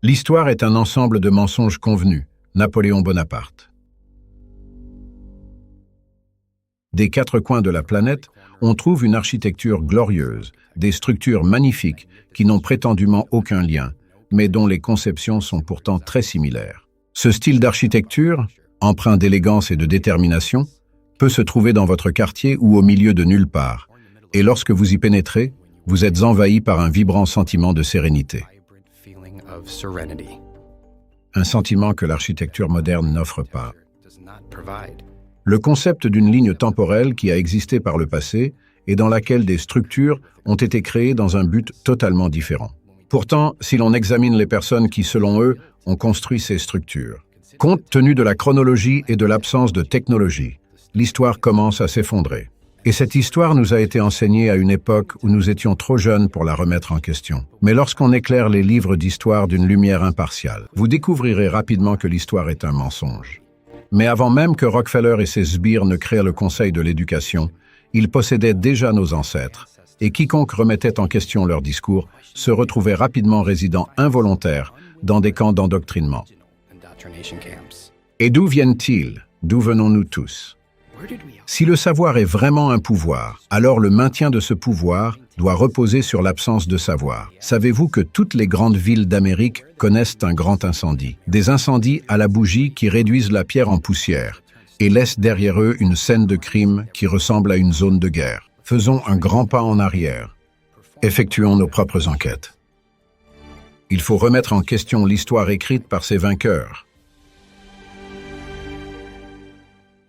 L'histoire est un ensemble de mensonges convenus. Napoléon Bonaparte. Des quatre coins de la planète, on trouve une architecture glorieuse, des structures magnifiques qui n'ont prétendument aucun lien, mais dont les conceptions sont pourtant très similaires. Ce style d'architecture, empreint d'élégance et de détermination, peut se trouver dans votre quartier ou au milieu de nulle part, et lorsque vous y pénétrez, vous êtes envahi par un vibrant sentiment de sérénité. Un sentiment que l'architecture moderne n'offre pas. Le concept d'une ligne temporelle qui a existé par le passé et dans laquelle des structures ont été créées dans un but totalement différent. Pourtant, si l'on examine les personnes qui, selon eux, ont construit ces structures, compte tenu de la chronologie et de l'absence de technologie, l'histoire commence à s'effondrer. Et cette histoire nous a été enseignée à une époque où nous étions trop jeunes pour la remettre en question. Mais lorsqu'on éclaire les livres d'histoire d'une lumière impartiale, vous découvrirez rapidement que l'histoire est un mensonge. Mais avant même que Rockefeller et ses sbires ne créent le Conseil de l'éducation, ils possédaient déjà nos ancêtres, et quiconque remettait en question leur discours se retrouvait rapidement résident involontaire dans des camps d'endoctrinement. Et d'où viennent-ils? D'où venons-nous tous? Si le savoir est vraiment un pouvoir, alors le maintien de ce pouvoir doit reposer sur l'absence de savoir. Savez-vous que toutes les grandes villes d'Amérique connaissent un grand incendie? Des incendies à la bougie qui réduisent la pierre en poussière et laissent derrière eux une scène de crime qui ressemble à une zone de guerre. Faisons un grand pas en arrière. Effectuons nos propres enquêtes. Il faut remettre en question l'histoire écrite par ses vainqueurs.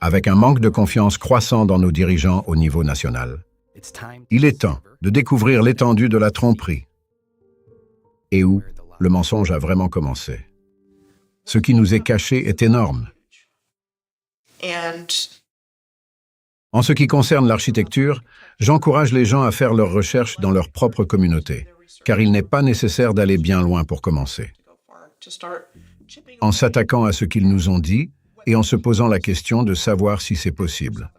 Avec un manque de confiance croissant dans nos dirigeants au niveau national, il est temps de découvrir l'étendue de la tromperie et où le mensonge a vraiment commencé. Ce qui nous est caché est énorme. En ce qui concerne l'architecture, j'encourage les gens à faire leurs recherches dans leur propre communauté, car il n'est pas nécessaire d'aller bien loin pour commencer. En s'attaquant à ce qu'ils nous ont dit, et en se posant la question de savoir si c'est possible.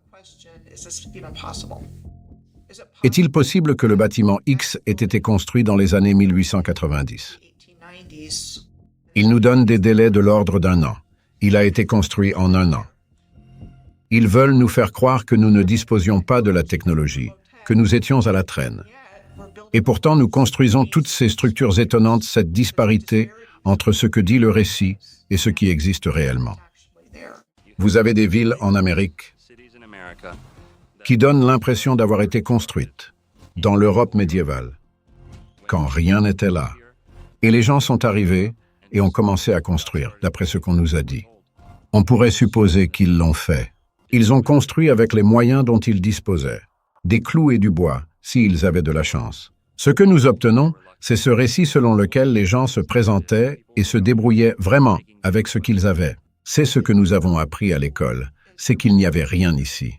Est-il possible que le bâtiment X ait été construit dans les années 1890? Il nous donne des délais de l'ordre d'un an. Il a été construit en un an. Ils veulent nous faire croire que nous ne disposions pas de la technologie, que nous étions à la traîne. Et pourtant, nous construisons toutes ces structures étonnantes, cette disparité entre ce que dit le récit et ce qui existe réellement. Vous avez des villes en Amérique qui donnent l'impression d'avoir été construites dans l'Europe médiévale, quand rien n'était là. Et les gens sont arrivés et ont commencé à construire, d'après ce qu'on nous a dit. On pourrait supposer qu'ils l'ont fait. Ils ont construit avec les moyens dont ils disposaient, des clous et du bois, s'ils avaient de la chance. Ce que nous obtenons, c'est ce récit selon lequel les gens se présentaient et se débrouillaient vraiment avec ce qu'ils avaient. C'est ce que nous avons appris à l'école, c'est qu'il n'y avait rien ici.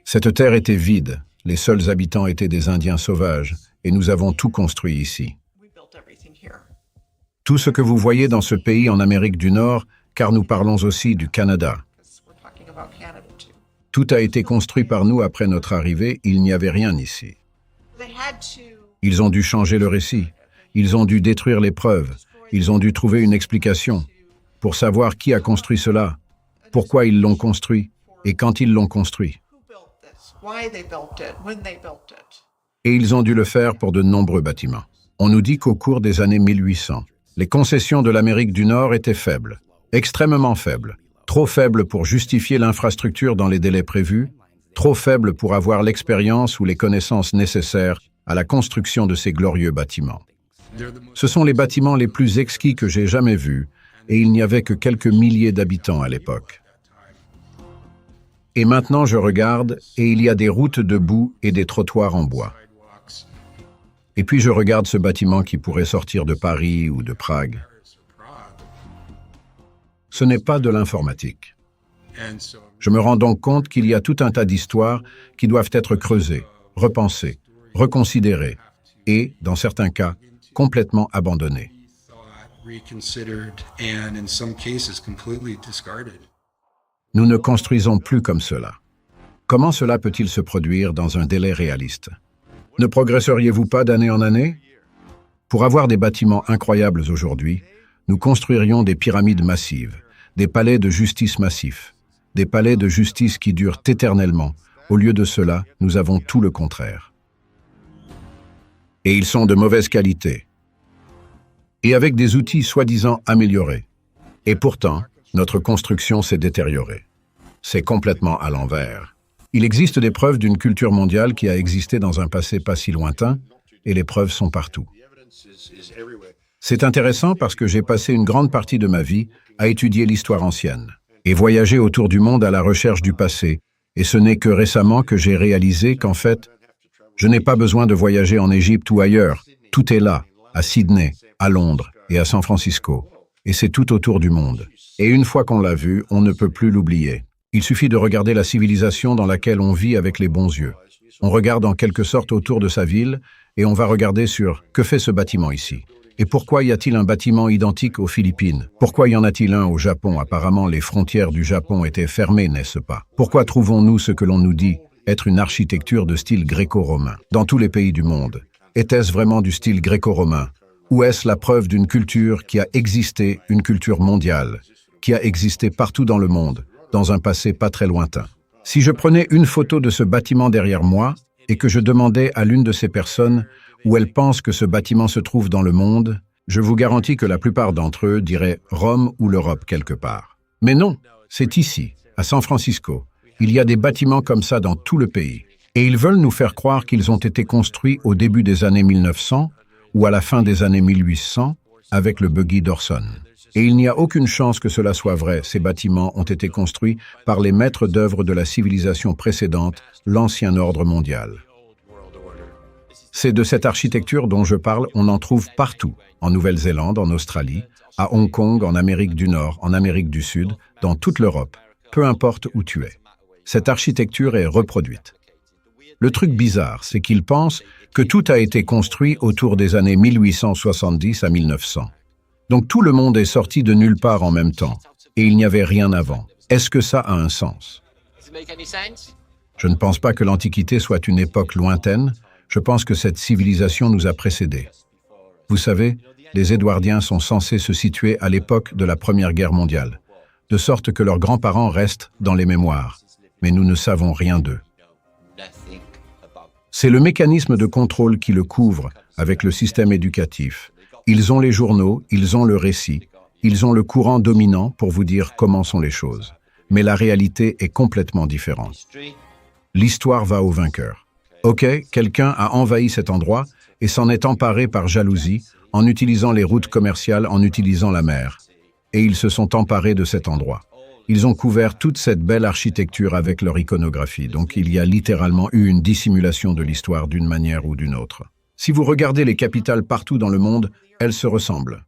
Cette terre était vide, les seuls habitants étaient des Indiens sauvages, et nous avons tout construit ici. Tout ce que vous voyez dans ce pays en Amérique du Nord, car nous parlons aussi du Canada. Tout a été construit par nous après notre arrivée, il n'y avait rien ici. Ils ont dû changer le récit, ils ont dû détruire les preuves, ils ont dû trouver une explication. Pour savoir qui a construit cela, pourquoi ils l'ont construit et quand ils l'ont construit. Et ils ont dû le faire pour de nombreux bâtiments. On nous dit qu'au cours des années 1800, les concessions de l'Amérique du Nord étaient faibles, extrêmement faibles, trop faibles pour justifier l'infrastructure dans les délais prévus, trop faibles pour avoir l'expérience ou les connaissances nécessaires à la construction de ces glorieux bâtiments. Ce sont les bâtiments les plus exquis que j'ai jamais vus, et il n'y avait que quelques milliers d'habitants à l'époque. Et maintenant je regarde, et il y a des routes de boue et des trottoirs en bois. Et puis je regarde ce bâtiment qui pourrait sortir de Paris ou de Prague. Ce n'est pas de l'informatique. Je me rends donc compte qu'il y a tout un tas d'histoires qui doivent être creusées, repensées, reconsidérées, et, dans certains cas, complètement abandonnées. Nous ne construisons plus comme cela. Comment cela peut-il se produire dans un délai réaliste? Ne progresseriez-vous pas d'année en année? Pour avoir des bâtiments incroyables aujourd'hui, nous construirions des pyramides massives, des palais de justice massifs, des palais de justice qui durent éternellement. Au lieu de cela, nous avons tout le contraire. Et ils sont de mauvaise qualité. Et avec des outils soi-disant améliorés. Et pourtant, notre construction s'est détériorée. C'est complètement à l'envers. Il existe des preuves d'une culture mondiale qui a existé dans un passé pas si lointain, et les preuves sont partout. C'est intéressant parce que j'ai passé une grande partie de ma vie à étudier l'histoire ancienne et voyager autour du monde à la recherche du passé, et ce n'est que récemment que j'ai réalisé qu'en fait, je n'ai pas besoin de voyager en Égypte ou ailleurs. Tout est là, à Sydney, à Londres et à San Francisco. Et c'est tout autour du monde. Et une fois qu'on l'a vu, on ne peut plus l'oublier. Il suffit de regarder la civilisation dans laquelle on vit avec les bons yeux. On regarde en quelque sorte autour de sa ville et on va regarder sur « que fait ce bâtiment ici ?» Et pourquoi y a-t-il un bâtiment identique aux Philippines? Pourquoi y en a-t-il un au Japon? Apparemment, les frontières du Japon étaient fermées, n'est-ce pas? Pourquoi trouvons-nous ce que l'on nous dit être une architecture de style gréco-romain dans tous les pays du monde? Était-ce vraiment du style gréco-romain? Ou est-ce la preuve d'une culture qui a existé, une culture mondiale, qui a existé partout dans le monde, dans un passé pas très lointain? Si je prenais une photo de ce bâtiment derrière moi et que je demandais à l'une de ces personnes où elle pense que ce bâtiment se trouve dans le monde, je vous garantis que la plupart d'entre eux diraient Rome ou l'Europe quelque part. Mais non, c'est ici, à San Francisco. Il y a des bâtiments comme ça dans tout le pays. Et ils veulent nous faire croire qu'ils ont été construits au début des années 1900 ou à la fin des années 1800 avec le buggy d'Orson. Et il n'y a aucune chance que cela soit vrai. Ces bâtiments ont été construits par les maîtres d'œuvre de la civilisation précédente, l'ancien ordre mondial. C'est de cette architecture dont je parle, on en trouve partout, en Nouvelle-Zélande, en Australie, à Hong Kong, en Amérique du Nord, en Amérique du Sud, dans toute l'Europe, peu importe où tu es. Cette architecture est reproduite. Le truc bizarre, c'est qu'ils pensent que tout a été construit autour des années 1870 à 1900. Donc tout le monde est sorti de nulle part en même temps, et il n'y avait rien avant. Est-ce que ça a un sens? Je ne pense pas que l'Antiquité soit une époque lointaine. Je pense que cette civilisation nous a précédés. Vous savez, les Édouardiens sont censés se situer à l'époque de la Première Guerre mondiale, de sorte que leurs grands-parents restent dans les mémoires, mais nous ne savons rien d'eux. C'est le mécanisme de contrôle qui le couvre avec le système éducatif. Ils ont les journaux, ils ont le récit, ils ont le courant dominant pour vous dire comment sont les choses. Mais la réalité est complètement différente. L'histoire va au vainqueur. Ok, quelqu'un a envahi cet endroit et s'en est emparé par jalousie en utilisant les routes commerciales, en utilisant la mer. Et ils se sont emparés de cet endroit. Ils ont couvert toute cette belle architecture avec leur iconographie. Donc il y a littéralement eu une dissimulation de l'histoire d'une manière ou d'une autre. Si vous regardez les capitales partout dans le monde, elles se ressemblent.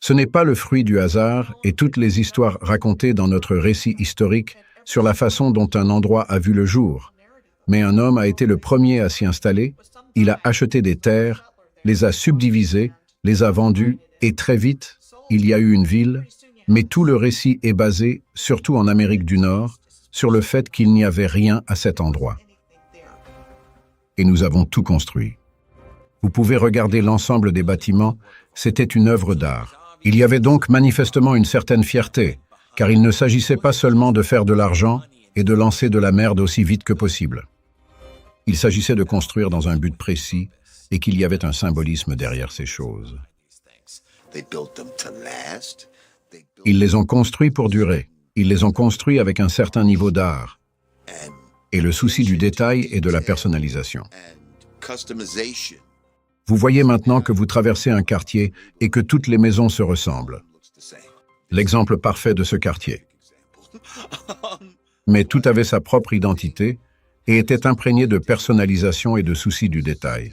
Ce n'est pas le fruit du hasard et toutes les histoires racontées dans notre récit historique sur la façon dont un endroit a vu le jour. Mais un homme a été le premier à s'y installer, il a acheté des terres, les a subdivisées, les a vendues, et très vite, il y a eu une ville, mais tout le récit est basé, surtout en Amérique du Nord, sur le fait qu'il n'y avait rien à cet endroit. Et nous avons tout construit. Vous pouvez regarder l'ensemble des bâtiments, c'était une œuvre d'art. Il y avait donc manifestement une certaine fierté, car il ne s'agissait pas seulement de faire de l'argent et de lancer de la merde aussi vite que possible. Il s'agissait de construire dans un but précis et qu'il y avait un symbolisme derrière ces choses. Ils les ont construits pour durer. Ils les ont construits avec un certain niveau d'art et le souci du détail et de la personnalisation. Vous voyez maintenant que vous traversez un quartier et que toutes les maisons se ressemblent. L'exemple parfait de ce quartier. Mais tout avait sa propre identité et était imprégné de personnalisation et de souci du détail.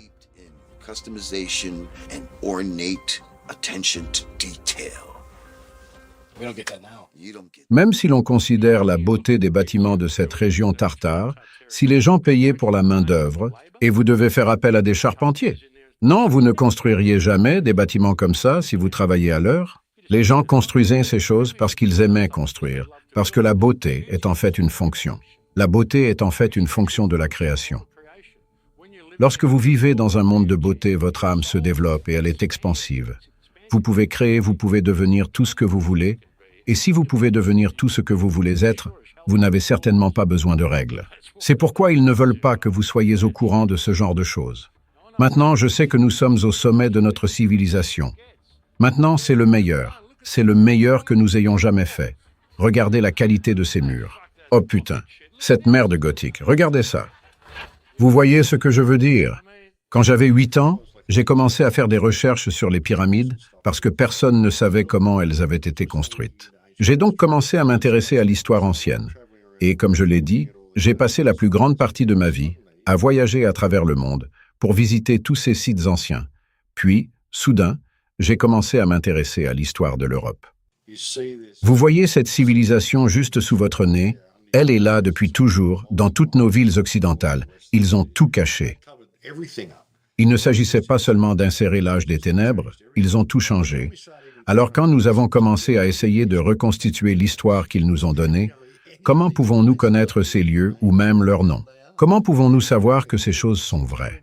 Même si l'on considère la beauté des bâtiments de cette région tartare, si les gens payaient pour la main-d'œuvre, et vous devez faire appel à des charpentiers. Non, vous ne construiriez jamais des bâtiments comme ça si vous travailliez à l'heure. Les gens construisaient ces choses parce qu'ils aimaient construire, parce que la beauté est en fait une fonction. La beauté est en fait une fonction de la création. Lorsque vous vivez dans un monde de beauté, votre âme se développe et elle est expansive. Vous pouvez créer, vous pouvez devenir tout ce que vous voulez, et si vous pouvez devenir tout ce que vous voulez être, vous n'avez certainement pas besoin de règles. C'est pourquoi ils ne veulent pas que vous soyez au courant de ce genre de choses. Maintenant, je sais que nous sommes au sommet de notre civilisation. Maintenant, c'est le meilleur. C'est le meilleur que nous ayons jamais fait. Regardez la qualité de ces murs. Oh putain, cette merde gothique, regardez ça. Vous voyez ce que je veux dire? Quand j'avais 8 ans, j'ai commencé à faire des recherches sur les pyramides parce que personne ne savait comment elles avaient été construites. J'ai donc commencé à m'intéresser à l'histoire ancienne. Et comme je l'ai dit, j'ai passé la plus grande partie de ma vie à voyager à travers le monde pour visiter tous ces sites anciens. Puis, soudain, j'ai commencé à m'intéresser à l'histoire de l'Europe. Vous voyez cette civilisation juste sous votre nez? Elle est là depuis toujours, dans toutes nos villes occidentales. Ils ont tout caché. Il ne s'agissait pas seulement d'insérer l'âge des ténèbres, ils ont tout changé. Alors quand nous avons commencé à essayer de reconstituer l'histoire qu'ils nous ont donnée, comment pouvons-nous connaître ces lieux ou même leurs noms? Comment pouvons-nous savoir que ces choses sont vraies?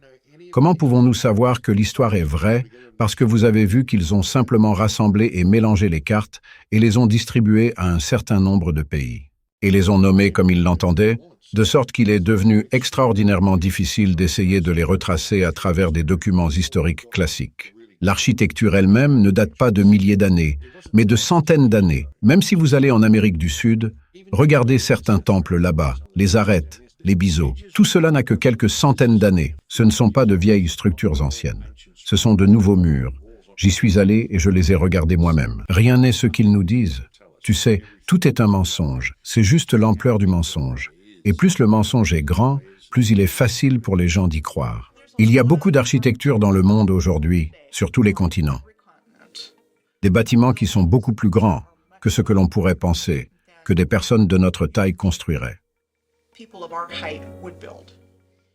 Comment pouvons-nous savoir que l'histoire est vraie parce que vous avez vu qu'ils ont simplement rassemblé et mélangé les cartes et les ont distribuées à un certain nombre de pays? Et les ont nommés comme ils l'entendaient, de sorte qu'il est devenu extraordinairement difficile d'essayer de les retracer à travers des documents historiques classiques. L'architecture elle-même ne date pas de milliers d'années, mais de centaines d'années. Même si vous allez en Amérique du Sud, regardez certains temples là-bas, les arêtes, les biseaux. Tout cela n'a que quelques centaines d'années. Ce ne sont pas de vieilles structures anciennes. Ce sont de nouveaux murs. J'y suis allé et je les ai regardés moi-même. Rien n'est ce qu'ils nous disent. Tu sais, tout est un mensonge. C'est juste l'ampleur du mensonge. Et plus le mensonge est grand, plus il est facile pour les gens d'y croire. Il y a beaucoup d'architecture dans le monde aujourd'hui, sur tous les continents. Des bâtiments qui sont beaucoup plus grands que ce que l'on pourrait penser, que des personnes de notre taille construiraient.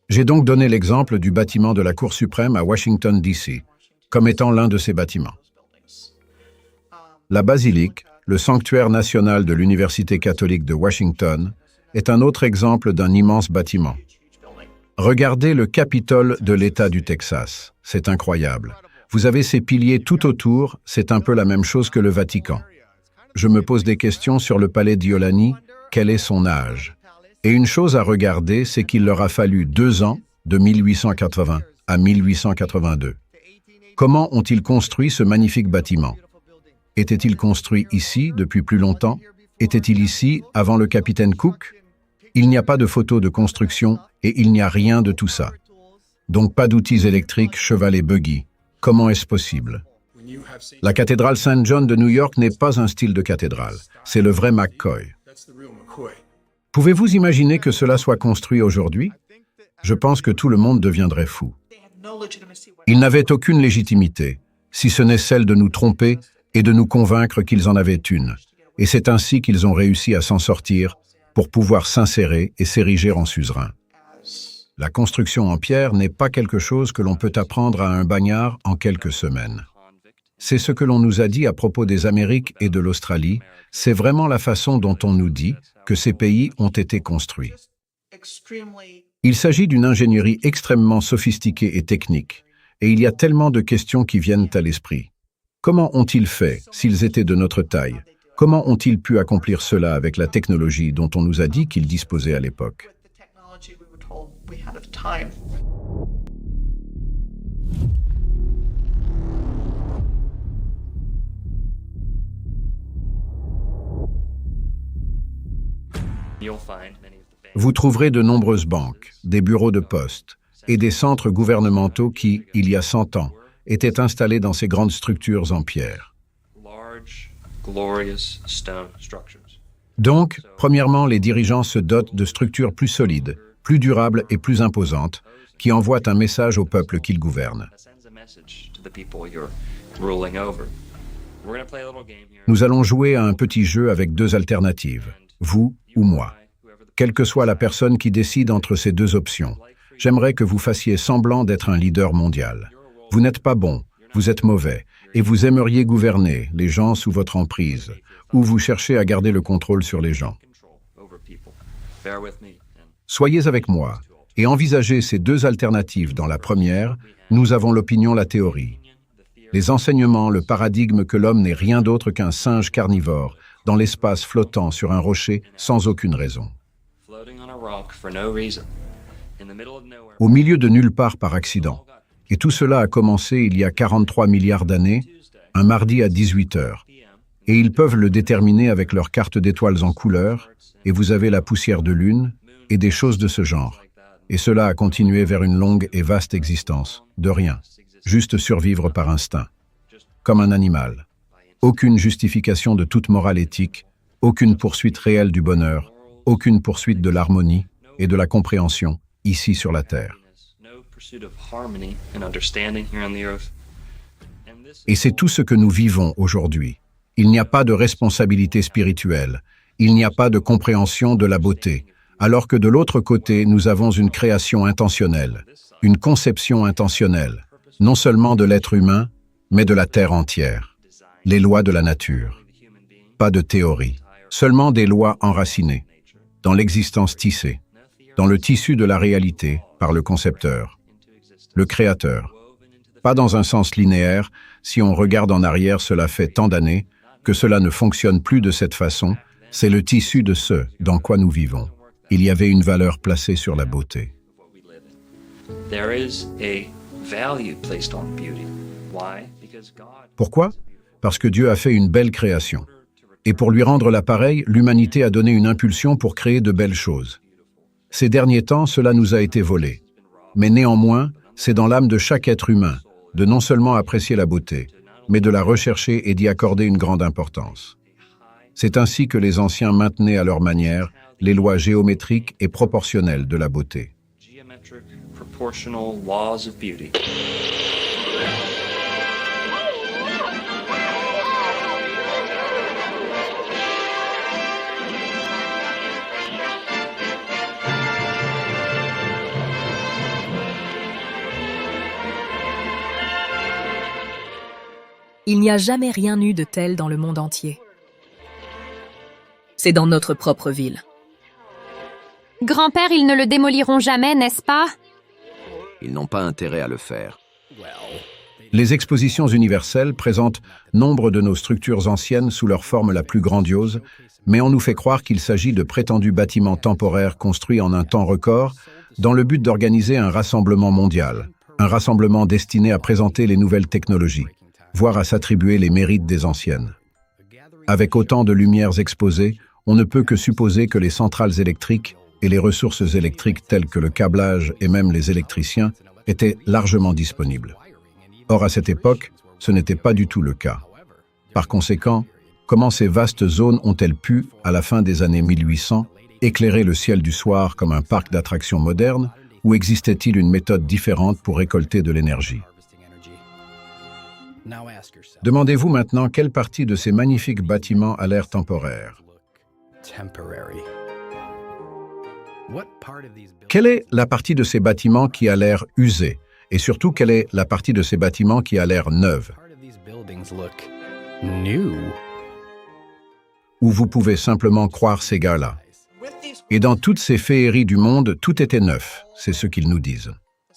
J'ai donc donné l'exemple du bâtiment de la Cour suprême à Washington, D.C., comme étant l'un de ces bâtiments. La basilique, le sanctuaire national de l'Université catholique de Washington, est un autre exemple d'un immense bâtiment. Regardez le Capitole de l'État du Texas. C'est incroyable. Vous avez ces piliers tout autour, c'est un peu la même chose que le Vatican. Je me pose des questions sur le palais d'Iolani, quel est son âge? Et une chose à regarder, c'est qu'il leur a fallu 2 ans, de 1880 à 1882. Comment ont-ils construit ce magnifique bâtiment? Était-il construit ici depuis plus longtemps? Était-il ici avant le capitaine Cook? Il n'y a pas de photos de construction et il n'y a rien de tout ça. Donc pas d'outils électriques, cheval et buggy. Comment est-ce possible? La cathédrale Saint John de New York n'est pas un style de cathédrale. C'est le vrai McCoy. Pouvez-vous imaginer que cela soit construit aujourd'hui? Je pense que tout le monde deviendrait fou. Ils n'avaient aucune légitimité, si ce n'est celle de nous tromper et de nous convaincre qu'ils en avaient une. Et c'est ainsi qu'ils ont réussi à s'en sortir pour pouvoir s'insérer et s'ériger en suzerain. La construction en pierre n'est pas quelque chose que l'on peut apprendre à un bagnard en quelques semaines. C'est ce que l'on nous a dit à propos des Amériques et de l'Australie, c'est vraiment la façon dont on nous dit que ces pays ont été construits. Il s'agit d'une ingénierie extrêmement sophistiquée et technique, et il y a tellement de questions qui viennent à l'esprit. Comment ont-ils fait s'ils étaient de notre taille? Comment ont-ils pu accomplir cela avec la technologie dont on nous a dit qu'ils disposaient à l'époque? Vous trouverez de nombreuses banques, des bureaux de poste et des centres gouvernementaux qui, il y a 100 ans, étaient installés dans ces grandes structures en pierre. Donc, premièrement, les dirigeants se dotent de structures plus solides, plus durables et plus imposantes, qui envoient un message au peuple qu'ils gouvernent. Nous allons jouer à un petit jeu avec 2 alternatives, vous ou moi. Quelle que soit la personne qui décide entre ces 2 options, j'aimerais que vous fassiez semblant d'être un leader mondial. Vous n'êtes pas bon, vous êtes mauvais, et vous aimeriez gouverner les gens sous votre emprise, ou vous cherchez à garder le contrôle sur les gens. Soyez avec moi, et envisager ces deux alternatives dans la première, nous avons l'opinion, la théorie. Les enseignements, le paradigme que l'homme n'est rien d'autre qu'un singe carnivore, dans l'espace flottant sur un rocher sans aucune raison. Au milieu de nulle part par accident. Et tout cela a commencé il y a 43 milliards d'années, un mardi à 18 heures. Et ils peuvent le déterminer avec leur carte d'étoiles en couleur, et vous avez la poussière de lune, et des choses de ce genre. Et cela a continué vers une longue et vaste existence, de rien, juste survivre par instinct, comme un animal. Aucune justification de toute morale éthique, aucune poursuite réelle du bonheur, aucune poursuite de l'harmonie et de la compréhension, ici sur la Terre. Et c'est tout ce que nous vivons aujourd'hui. Il n'y a pas de responsabilité spirituelle, il n'y a pas de compréhension de la beauté, alors que de l'autre côté, nous avons une création intentionnelle, une conception intentionnelle, non seulement de l'être humain, mais de la Terre entière. Les lois de la nature. Pas de théorie, seulement des lois enracinées, dans l'existence tissée, dans le tissu de la réalité, par le concepteur, le créateur. Pas dans un sens linéaire, si on regarde en arrière, cela fait tant d'années que cela ne fonctionne plus de cette façon, c'est le tissu de ce dans quoi nous vivons. Il y avait une valeur placée sur la beauté. Pourquoi? Parce que Dieu a fait une belle création. Et pour lui rendre l'appareil, l'humanité a donné une impulsion pour créer de belles choses. Ces derniers temps, cela nous a été volé. Mais néanmoins, c'est dans l'âme de chaque être humain de non seulement apprécier la beauté, mais de la rechercher et d'y accorder une grande importance. C'est ainsi que les anciens maintenaient à leur manière les lois géométriques et proportionnelles de la beauté. Il n'y a jamais rien eu de tel dans le monde entier. C'est dans notre propre ville. Grand-père, ils ne le démoliront jamais, n'est-ce pas? Ils n'ont pas intérêt à le faire. Les expositions universelles présentent nombre de nos structures anciennes sous leur forme la plus grandiose, mais on nous fait croire qu'il s'agit de prétendus bâtiments temporaires construits en un temps record dans le but d'organiser un rassemblement mondial, un rassemblement destiné à présenter les nouvelles technologies, voire à s'attribuer les mérites des anciennes. Avec autant de lumières exposées, on ne peut que supposer que les centrales électriques et les ressources électriques telles que le câblage et même les électriciens étaient largement disponibles. Or, à cette époque, ce n'était pas du tout le cas. Par conséquent, comment ces vastes zones ont-elles pu, à la fin des années 1800, éclairer le ciel du soir comme un parc d'attractions moderne, ou existait-il une méthode différente pour récolter de l'énergie? Demandez-vous maintenant quelle partie de ces magnifiques bâtiments a l'air temporaire. Quelle est la partie de ces bâtiments qui a l'air usée? Et surtout, quelle est la partie de ces bâtiments qui a l'air neuve? Où vous pouvez simplement croire ces gars-là. Et dans toutes ces féeries du monde, tout était neuf, c'est ce qu'ils nous disent.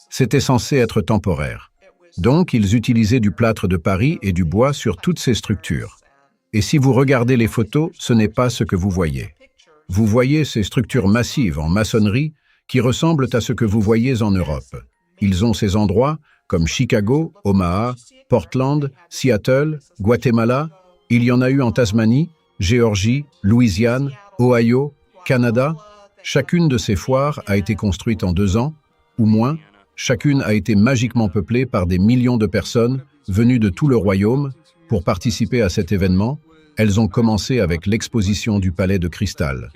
C'était censé être temporaire. Donc, ils utilisaient du plâtre de Paris et du bois sur toutes ces structures. Et si vous regardez les photos, ce n'est pas ce que vous voyez. Vous voyez ces structures massives en maçonnerie qui ressemblent à ce que vous voyez en Europe. Ils ont ces endroits comme Chicago, Omaha, Portland, Seattle, Guatemala. Il y en a eu en Tasmanie, Géorgie, Louisiane, Ohio, Canada. Chacune de ces foires a été construite en 2 ans, ou moins. Chacune a été magiquement peuplée par des millions de personnes venues de tout le royaume pour participer à cet événement. Elles ont commencé avec l'exposition du Palais de Cristal.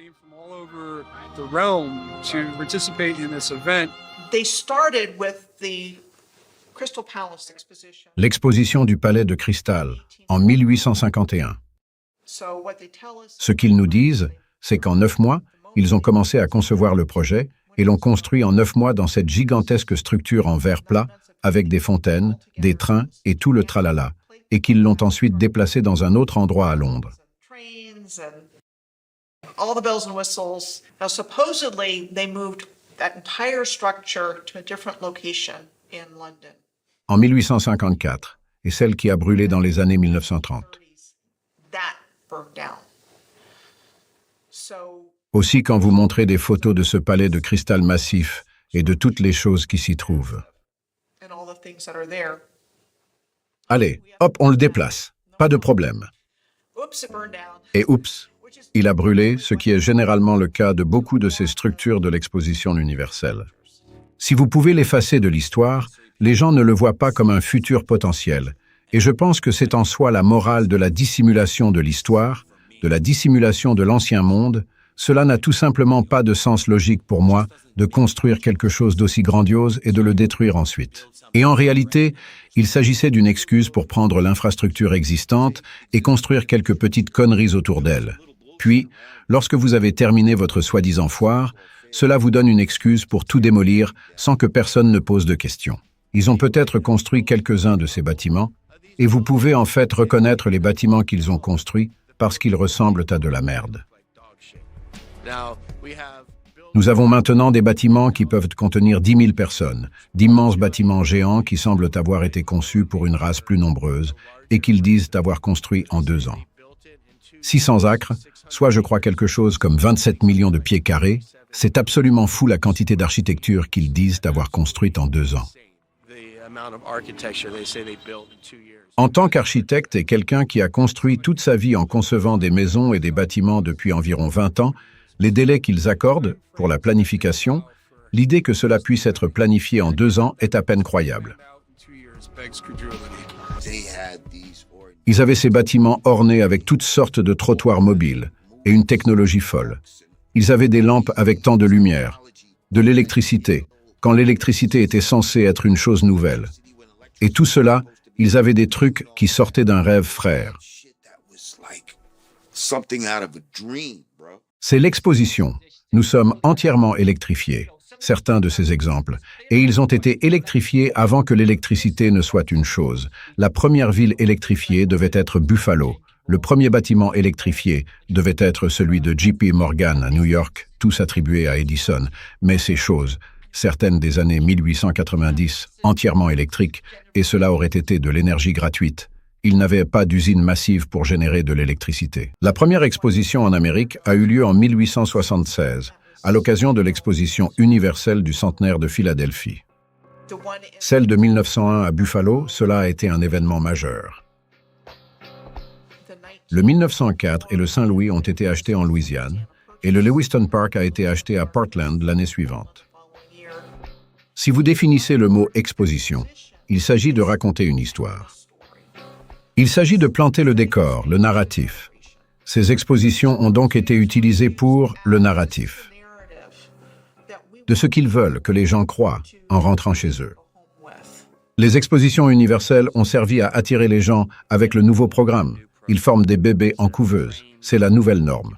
L'exposition du Palais de Cristal, en 1851. Ce qu'ils nous disent, c'est qu'en 9 mois, ils ont commencé à concevoir le projet et l'ont construit en 9 mois dans cette gigantesque structure en verre plat, avec des fontaines, des trains et tout le tralala, et qu'ils l'ont ensuite déplacé dans un autre endroit à Londres. that entire structure to a different location in London. En 1854, et celle qui a brûlé dans les années 1930. That burned down. So, Aussi quand vous montrez des photos de ce palais de cristal massif et de toutes les choses qui s'y trouvent. and all the things that are there. Allez, hop, on le déplace. Pas de problème. Oops, it burned down. Et oups, il a brûlé, ce qui est généralement le cas de beaucoup de ces structures de l'exposition universelle. Si vous pouvez l'effacer de l'histoire, les gens ne le voient pas comme un futur potentiel. Et je pense que c'est en soi la morale de la dissimulation de l'histoire, de la dissimulation de l'ancien monde. Cela n'a tout simplement pas de sens logique pour moi de construire quelque chose d'aussi grandiose et de le détruire ensuite. Et en réalité, il s'agissait d'une excuse pour prendre l'infrastructure existante et construire quelques petites conneries autour d'elle. Puis, lorsque vous avez terminé votre soi-disant foire, cela vous donne une excuse pour tout démolir sans que personne ne pose de questions. Ils ont peut-être construit quelques-uns de ces bâtiments, et vous pouvez en fait reconnaître les bâtiments qu'ils ont construits parce qu'ils ressemblent à de la merde. Nous avons maintenant des bâtiments qui peuvent contenir 10 000 personnes, d'immenses bâtiments géants qui semblent avoir été conçus pour une race plus nombreuse et qu'ils disent avoir construits en 2 ans. 600 acres, soit je crois quelque chose comme 27 millions de pieds carrés, c'est absolument fou la quantité d'architecture qu'ils disent avoir construite en 2 ans. En tant qu'architecte et quelqu'un qui a construit toute sa vie en concevant des maisons et des bâtiments depuis environ 20 ans, les délais qu'ils accordent pour la planification, l'idée que cela puisse être planifié en 2 ans est à peine croyable. Ils avaient ces bâtiments ornés avec toutes sortes de trottoirs mobiles et une technologie folle. Ils avaient des lampes avec tant de lumière, de l'électricité, quand l'électricité était censée être une chose nouvelle. Et tout cela, ils avaient des trucs qui sortaient d'un rêve frère. C'est l'exposition. Nous sommes entièrement électrifiés, certains de ces exemples, et ils ont été électrifiés avant que l'électricité ne soit une chose. La première ville électrifiée devait être Buffalo. Le premier bâtiment électrifié devait être celui de JP Morgan à New York, tous attribués à Edison, mais ces choses, certaines des années 1890, entièrement électriques, et cela aurait été de l'énergie gratuite. Il n'avait pas d'usine massive pour générer de l'électricité. La première exposition en Amérique a eu lieu en 1876, à l'occasion de l'exposition universelle du centenaire de Philadelphie. Celle de 1901 à Buffalo, cela a été un événement majeur. Le 1904 et le Saint-Louis ont été achetés en Louisiane, et le Lewiston Park a été acheté à Portland l'année suivante. Si vous définissez le mot « exposition », il s'agit de raconter une histoire. Il s'agit de planter le décor, le narratif. Ces expositions ont donc été utilisées pour le narratif, de ce qu'ils veulent que les gens croient en rentrant chez eux. Les expositions universelles ont servi à attirer les gens avec le nouveau programme. Ils forment des bébés en couveuse. C'est la nouvelle norme.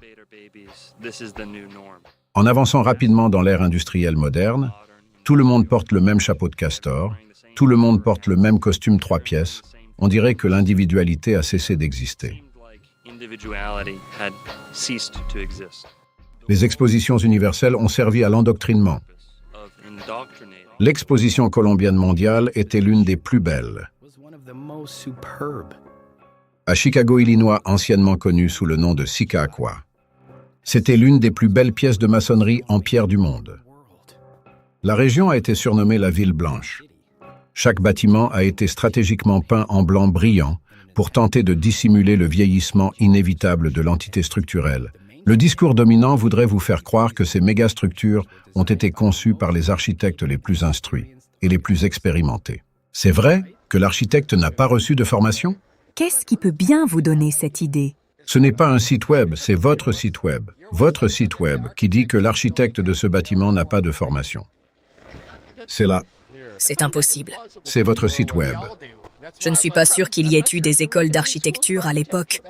En avançant rapidement dans l'ère industrielle moderne, tout le monde porte le même chapeau de castor, tout le monde porte le même costume 3 pièces. On dirait que l'individualité a cessé d'exister. Les expositions universelles ont servi à l'endoctrinement. L'exposition colombienne mondiale était l'une des plus belles. À Chicago, Illinois, anciennement connu sous le nom de Sicacqua. C'était l'une des plus belles pièces de maçonnerie en pierre du monde. La région a été surnommée la Ville Blanche. Chaque bâtiment a été stratégiquement peint en blanc brillant pour tenter de dissimuler le vieillissement inévitable de l'entité structurelle. Le discours dominant voudrait vous faire croire que ces mégastructures ont été conçues par les architectes les plus instruits et les plus expérimentés. C'est vrai que l'architecte n'a pas reçu de formation? Qu'est-ce qui peut bien vous donner cette idée? Ce n'est pas un site web, c'est votre site web. Votre site web qui dit que l'architecte de ce bâtiment n'a pas de formation. C'est là. C'est impossible. C'est votre site web. Je ne suis pas sûr qu'il y ait eu des écoles d'architecture à l'époque.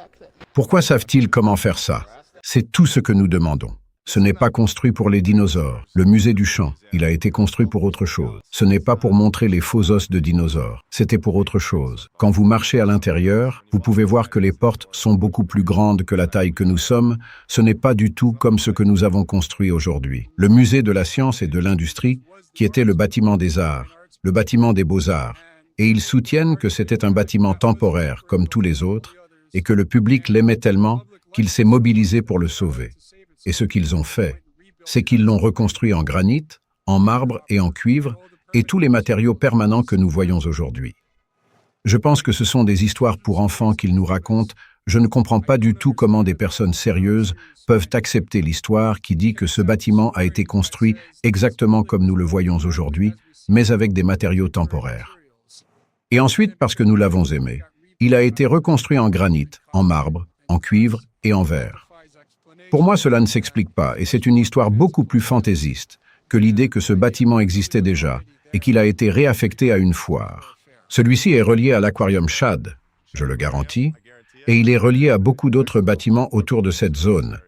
Pourquoi savent-ils comment faire ça? C'est tout ce que nous demandons. Ce n'est pas construit pour les dinosaures. Le musée du Champ, il a été construit pour autre chose. Ce n'est pas pour montrer les faux os de dinosaures. C'était pour autre chose. Quand vous marchez à l'intérieur, vous pouvez voir que les portes sont beaucoup plus grandes que la taille que nous sommes. Ce n'est pas du tout comme ce que nous avons construit aujourd'hui. Le musée de la science et de l'industrie, qui était le bâtiment des arts, le bâtiment des beaux-arts, et ils soutiennent que c'était un bâtiment temporaire, comme tous les autres, et que le public l'aimait tellement qu'il s'est mobilisé pour le sauver. Et ce qu'ils ont fait, c'est qu'ils l'ont reconstruit en granit, en marbre et en cuivre, et tous les matériaux permanents que nous voyons aujourd'hui. Je pense que ce sont des histoires pour enfants qu'ils nous racontent. Je ne comprends pas du tout comment des personnes sérieuses peuvent accepter l'histoire qui dit que ce bâtiment a été construit exactement comme nous le voyons aujourd'hui, mais avec des matériaux temporaires. Et ensuite, parce que nous l'avons aimé, il a été reconstruit en granit, en marbre, en cuivre et en verre. Pour moi, cela ne s'explique pas, et c'est une histoire beaucoup plus fantaisiste que l'idée que ce bâtiment existait déjà et qu'il a été réaffecté à une foire. Celui-ci est relié à l'aquarium Shad, je le garantis, et il est relié à beaucoup d'autres bâtiments autour de cette zone.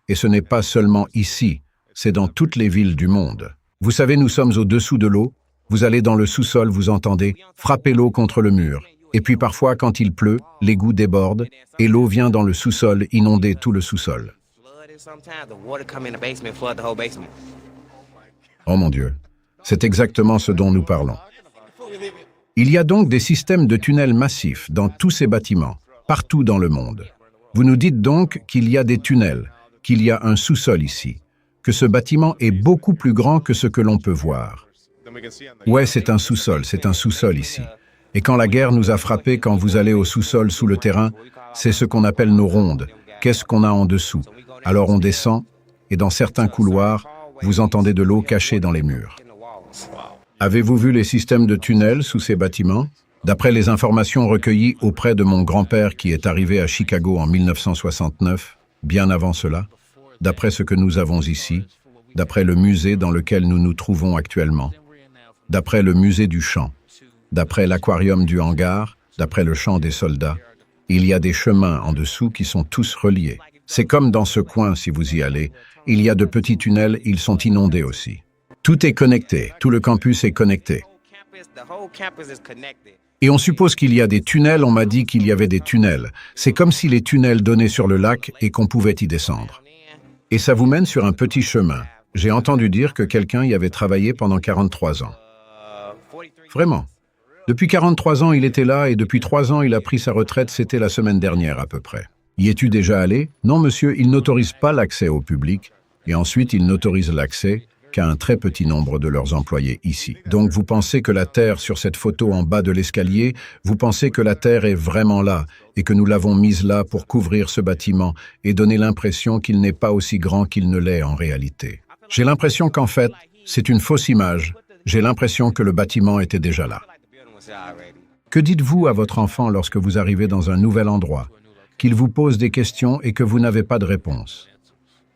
Et ce n'est pas seulement ici, c'est dans toutes les villes du monde. Vous savez, nous sommes au-dessous de l'eau, vous allez dans le sous-sol, vous entendez frapper l'eau contre le mur. Et puis parfois, quand il pleut, l'égout déborde et l'eau vient dans le sous-sol inonder tout le sous-sol. Oh mon Dieu, c'est exactement ce dont nous parlons. Il y a donc des systèmes de tunnels massifs dans tous ces bâtiments, partout dans le monde. Vous nous dites donc qu'il y a des tunnels, qu'il y a un sous-sol ici, que ce bâtiment est beaucoup plus grand que ce que l'on peut voir. Ouais, c'est un sous-sol ici. Et quand la guerre nous a frappés, quand vous allez au sous-sol sous le terrain, c'est ce qu'on appelle nos rondes. Qu'est-ce qu'on a en dessous? Alors on descend, et dans certains couloirs, vous entendez de l'eau cachée dans les murs. Avez-vous vu les systèmes de tunnels sous ces bâtiments? D'après les informations recueillies auprès de mon grand-père qui est arrivé à Chicago en 1969, bien avant cela, d'après ce que nous avons ici, d'après le musée dans lequel nous nous trouvons actuellement, d'après le musée du Champ, d'après l'aquarium du hangar, d'après le champ des soldats, il y a des chemins en dessous qui sont tous reliés. C'est comme dans ce coin, si vous y allez, il y a de petits tunnels, ils sont inondés aussi. Tout est connecté, tout le campus est connecté. Et on suppose qu'il y a des tunnels, on m'a dit qu'il y avait des tunnels. C'est comme si les tunnels donnaient sur le lac et qu'on pouvait y descendre. Et ça vous mène sur un petit chemin. J'ai entendu dire que quelqu'un y avait travaillé pendant 43 ans. Vraiment. Depuis 43 ans, il était là et depuis 3 ans, il a pris sa retraite, c'était la semaine dernière à peu près. Y es-tu déjà allé? Non, monsieur, il n'autorise pas l'accès au public et ensuite il n'autorise l'accès qu'à un très petit nombre de leurs employés ici. Donc vous pensez que la Terre sur cette photo en bas de l'escalier, vous pensez que la Terre est vraiment là et que nous l'avons mise là pour couvrir ce bâtiment et donner l'impression qu'il n'est pas aussi grand qu'il ne l'est en réalité. J'ai l'impression qu'en fait, c'est une fausse image. J'ai l'impression que le bâtiment était déjà là. Que dites-vous à votre enfant lorsque vous arrivez dans un nouvel endroit, qu'il vous pose des questions et que vous n'avez pas de réponse?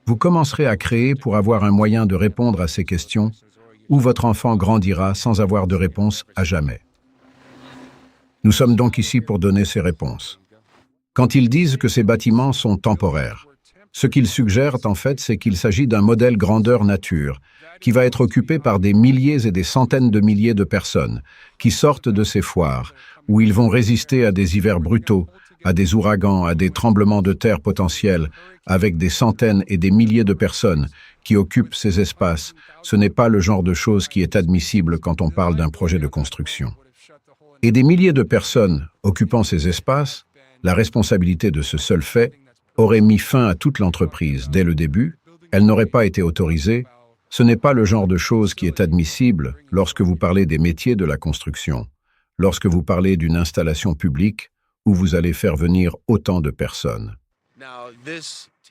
Vous commencerez à créer pour avoir un moyen de répondre à ces questions, ou votre enfant grandira sans avoir de réponse à jamais. Nous sommes donc ici pour donner ces réponses. Quand ils disent que ces bâtiments sont temporaires, ce qu'ils suggèrent en fait, c'est qu'il s'agit d'un modèle grandeur nature, qui va être occupé par des milliers et des centaines de milliers de personnes qui sortent de ces foires, où ils vont résister à des hivers brutaux, à des ouragans, à des tremblements de terre potentiels, avec des centaines et des milliers de personnes qui occupent ces espaces. Ce n'est pas le genre de chose qui est admissible quand on parle d'un projet de construction. Et des milliers de personnes occupant ces espaces, la responsabilité de ce seul fait aurait mis fin à toute l'entreprise dès le début, elle n'aurait pas été autorisée. Ce n'est pas le genre de chose qui est admissible lorsque vous parlez des métiers de la construction, lorsque vous parlez d'une installation publique où vous allez faire venir autant de personnes.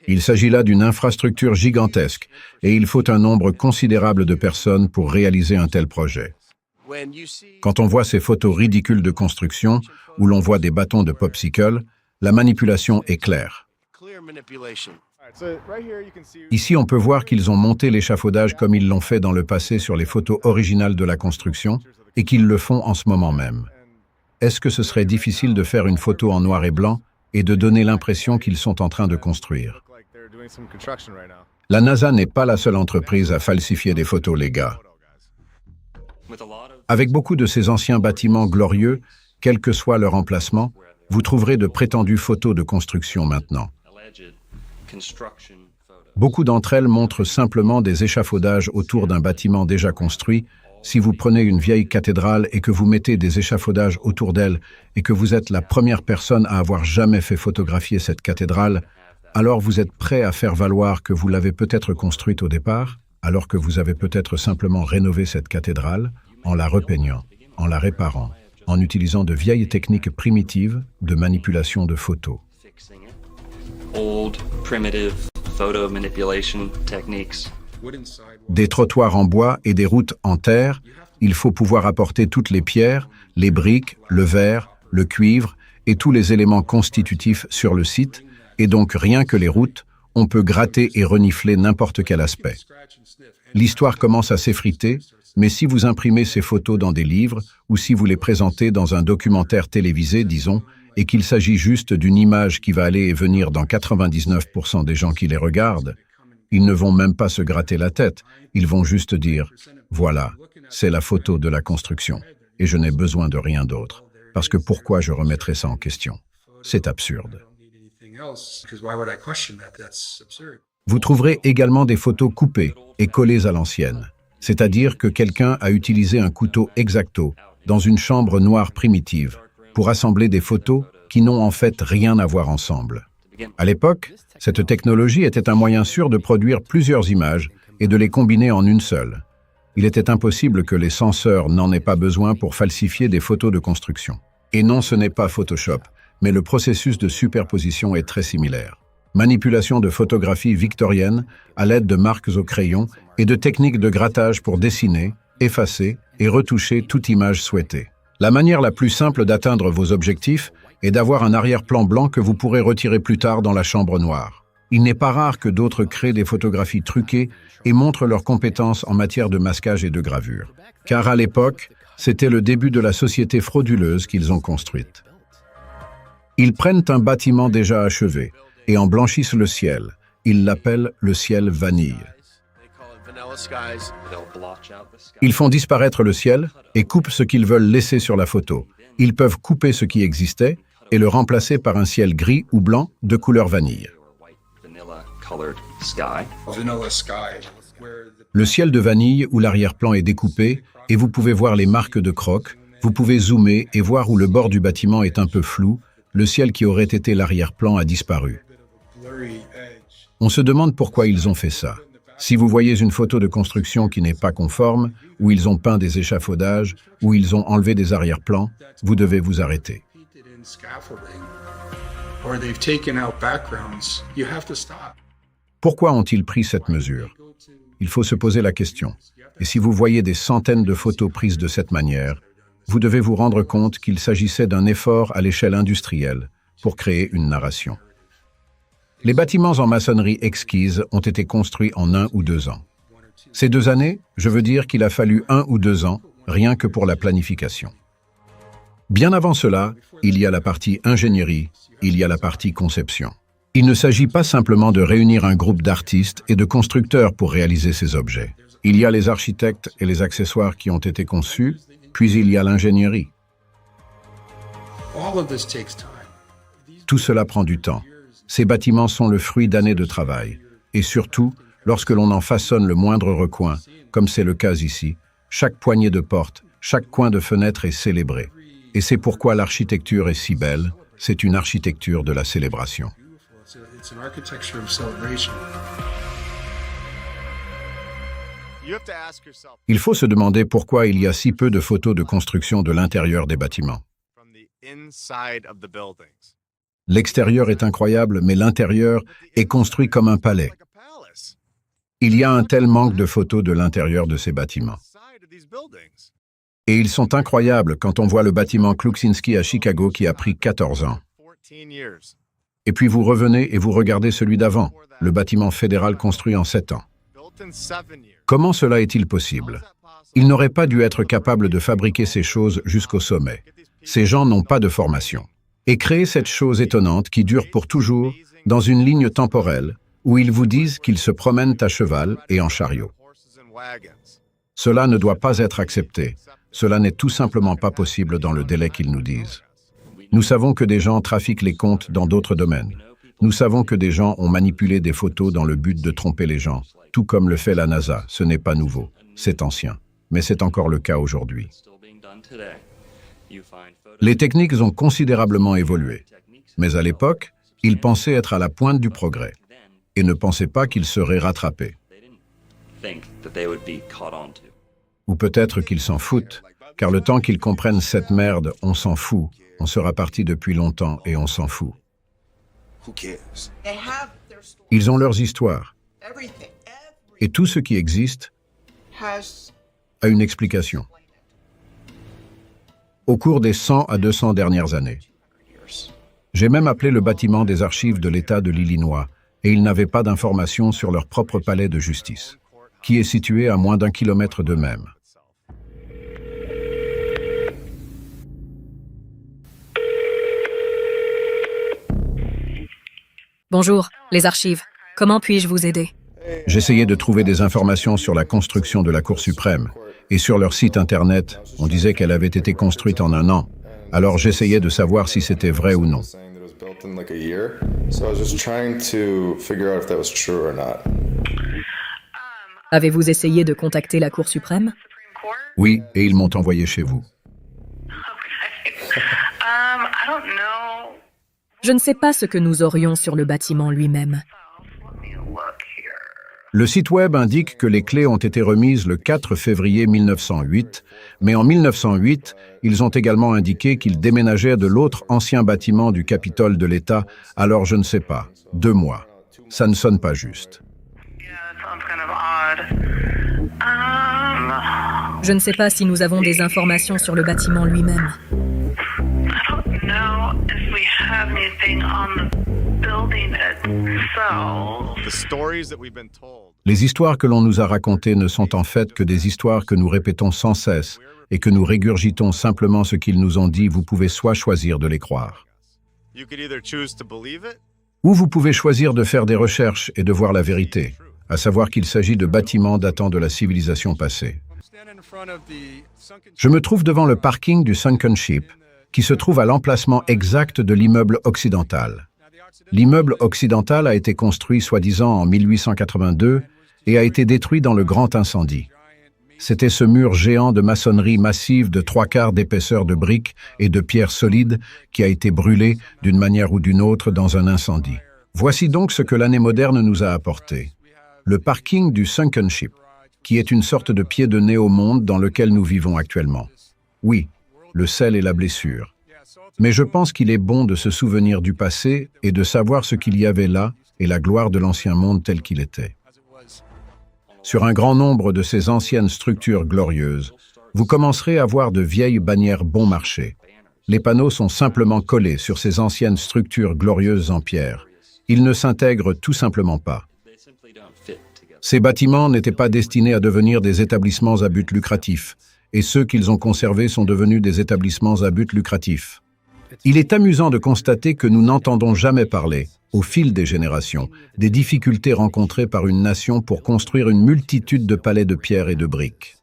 Il s'agit là d'une infrastructure gigantesque et il faut un nombre considérable de personnes pour réaliser un tel projet. Quand on voit ces photos ridicules de construction où l'on voit des bâtons de popsicle, la manipulation est claire. Ici, on peut voir qu'ils ont monté l'échafaudage comme ils l'ont fait dans le passé sur les photos originales de la construction et qu'ils le font en ce moment même. Est-ce que ce serait difficile de faire une photo en noir et blanc et de donner l'impression qu'ils sont en train de construire? La NASA n'est pas la seule entreprise à falsifier des photos, les gars. Avec beaucoup de ces anciens bâtiments glorieux, quel que soit leur emplacement, vous trouverez de prétendues photos de construction maintenant. Beaucoup d'entre elles montrent simplement des échafaudages autour d'un bâtiment déjà construit. Si vous prenez une vieille cathédrale et que vous mettez des échafaudages autour d'elle et que vous êtes la première personne à avoir jamais fait photographier cette cathédrale, alors vous êtes prêt à faire valoir que vous l'avez peut-être construite au départ, alors que vous avez peut-être simplement rénové cette cathédrale en la repeignant, en la réparant, en utilisant de vieilles techniques primitives de manipulation de photos. Des trottoirs en bois et des routes en terre, il faut pouvoir apporter toutes les pierres, les briques, le verre, le cuivre et tous les éléments constitutifs sur le site, et donc rien que les routes, on peut gratter et renifler n'importe quel aspect. L'histoire commence à s'effriter, mais si vous imprimez ces photos dans des livres ou si vous les présentez dans un documentaire télévisé, disons, et qu'il s'agit juste d'une image qui va aller et venir dans 99% des gens qui les regardent, ils ne vont même pas se gratter la tête, ils vont juste dire « Voilà, c'est la photo de la construction, et je n'ai besoin de rien d'autre, parce que pourquoi je remettrais ça en question? C'est absurde. » Vous trouverez également des photos coupées et collées à l'ancienne, c'est-à-dire que quelqu'un a utilisé un couteau X-Acto dans une chambre noire primitive pour assembler des photos qui n'ont en fait rien à voir ensemble. À l'époque, cette technologie était un moyen sûr de produire plusieurs images et de les combiner en une seule. Il était impossible que les censeurs n'en aient pas besoin pour falsifier des photos de construction. Et non, ce n'est pas Photoshop, mais le processus de superposition est très similaire. Manipulation de photographies victoriennes à l'aide de marques au crayon et de techniques de grattage pour dessiner, effacer et retoucher toute image souhaitée. La manière la plus simple d'atteindre vos objectifs est d'avoir un arrière-plan blanc que vous pourrez retirer plus tard dans la chambre noire. Il n'est pas rare que d'autres créent des photographies truquées et montrent leurs compétences en matière de masquage et de gravure. Car à l'époque, c'était le début de la société frauduleuse qu'ils ont construite. Ils prennent un bâtiment déjà achevé et en blanchissent le ciel. Ils l'appellent le ciel vanille. Ils font disparaître le ciel et coupent ce qu'ils veulent laisser sur la photo. Ils peuvent couper ce qui existait et le remplacer par un ciel gris ou blanc de couleur vanille. Le ciel de vanille où l'arrière-plan est découpé et vous pouvez voir les marques de crocs, vous pouvez zoomer et voir où le bord du bâtiment est un peu flou, le ciel qui aurait été l'arrière-plan a disparu. On se demande pourquoi ils ont fait ça. Si vous voyez une photo de construction qui n'est pas conforme, où ils ont peint des échafaudages, où ils ont enlevé des arrière-plans, vous devez vous arrêter. Pourquoi ont-ils pris cette mesure? Il faut se poser la question. Et si vous voyez des centaines de photos prises de cette manière, vous devez vous rendre compte qu'il s'agissait d'un effort à l'échelle industrielle pour créer une narration. Les bâtiments en maçonnerie exquise ont été construits en 1 ou 2 ans. Ces 2 années, je veux dire qu'il a fallu 1 ou 2 ans, rien que pour la planification. Bien avant cela, il y a la partie ingénierie, il y a la partie conception. Il ne s'agit pas simplement de réunir un groupe d'artistes et de constructeurs pour réaliser ces objets. Il y a les architectes et les accessoires qui ont été conçus, puis il y a l'ingénierie. Tout cela prend du temps. Ces bâtiments sont le fruit d'années de travail. Et surtout, lorsque l'on en façonne le moindre recoin, comme c'est le cas ici, chaque poignée de porte, chaque coin de fenêtre est célébré. Et c'est pourquoi l'architecture est si belle, c'est une architecture de la célébration. Il faut se demander pourquoi il y a si peu de photos de construction de l'intérieur des bâtiments. L'extérieur est incroyable, mais l'intérieur est construit comme un palais. Il y a un tel manque de photos de l'intérieur de ces bâtiments. Et ils sont incroyables quand on voit le bâtiment Kluczynski à Chicago qui a pris 14 ans. Et puis vous revenez et vous regardez celui d'avant, le bâtiment fédéral construit en 7 ans. Comment cela est-il possible? Ils n'auraient pas dû être capables de fabriquer ces choses jusqu'au sommet. Ces gens n'ont pas de formation. Et créer cette chose étonnante qui dure pour toujours, dans une ligne temporelle, où ils vous disent qu'ils se promènent à cheval et en chariot. Cela ne doit pas être accepté. Cela n'est tout simplement pas possible dans le délai qu'ils nous disent. Nous savons que des gens trafiquent les comptes dans d'autres domaines. Nous savons que des gens ont manipulé des photos dans le but de tromper les gens, tout comme le fait la NASA. Ce n'est pas nouveau, c'est ancien. Mais c'est encore le cas aujourd'hui. Les techniques ont considérablement évolué. Mais à l'époque, ils pensaient être à la pointe du progrès et ne pensaient pas qu'ils seraient rattrapés. Ou peut-être qu'ils s'en foutent, car le temps qu'ils comprennent cette merde, on s'en fout. On sera parti depuis longtemps et on s'en fout. Ils ont leurs histoires. Et tout ce qui existe a une explication. Au cours des 100 à 200 dernières années, j'ai même appelé le bâtiment des archives de l'État de l'Illinois et ils n'avaient pas d'informations sur leur propre palais de justice, qui est situé à moins d'1 kilomètre d'eux-mêmes. Bonjour, les archives. Comment puis-je vous aider? J'essayais de trouver des informations sur la construction de la Cour suprême. Et sur leur site Internet, on disait qu'elle avait été construite en 1 an. Alors j'essayais de savoir si c'était vrai ou non. Avez-vous essayé de contacter la Cour suprême? Oui, et ils m'ont envoyé chez vous. Je ne sais pas ce que nous aurions sur le bâtiment lui-même. Le site web indique que les clés ont été remises le 4 février 1908, mais en 1908, ils ont également indiqué qu'ils déménageaient de l'autre ancien bâtiment du Capitole de l'État, alors je ne sais pas, 2 mois. Ça ne sonne pas juste. Je ne sais pas si nous avons des informations sur le bâtiment lui-même. Les histoires que l'on nous a racontées ne sont en fait que des histoires que nous répétons sans cesse et que nous régurgitons simplement ce qu'ils nous ont dit. Vous pouvez soit choisir de les croire, ou vous pouvez choisir de faire des recherches et de voir la vérité, à savoir qu'il s'agit de bâtiments datant de la civilisation passée. Je me trouve devant le parking du Sunken Ship, qui se trouve à l'emplacement exact de l'immeuble occidental. L'immeuble occidental a été construit soi-disant en 1882 et a été détruit dans le grand incendie. C'était ce mur géant de maçonnerie massive de 3/4 d'épaisseur de briques et de pierres solides qui a été brûlé d'une manière ou d'une autre dans un incendie. Voici donc ce que l'année moderne nous a apporté. Le parking du Sunken Ship, qui est une sorte de pied de nez au monde dans lequel nous vivons actuellement. Oui, le sel et la blessure. Mais je pense qu'il est bon de se souvenir du passé et de savoir ce qu'il y avait là et la gloire de l'ancien monde tel qu'il était. Sur un grand nombre de ces anciennes structures glorieuses, vous commencerez à voir de vieilles bannières bon marché. Les panneaux sont simplement collés sur ces anciennes structures glorieuses en pierre. Ils ne s'intègrent tout simplement pas. Ces bâtiments n'étaient pas destinés à devenir des établissements à but lucratif, et ceux qu'ils ont conservés sont devenus des établissements à but lucratif. Il est amusant de constater que nous n'entendons jamais parler, au fil des générations, des difficultés rencontrées par une nation pour construire une multitude de palais de pierre et de briques.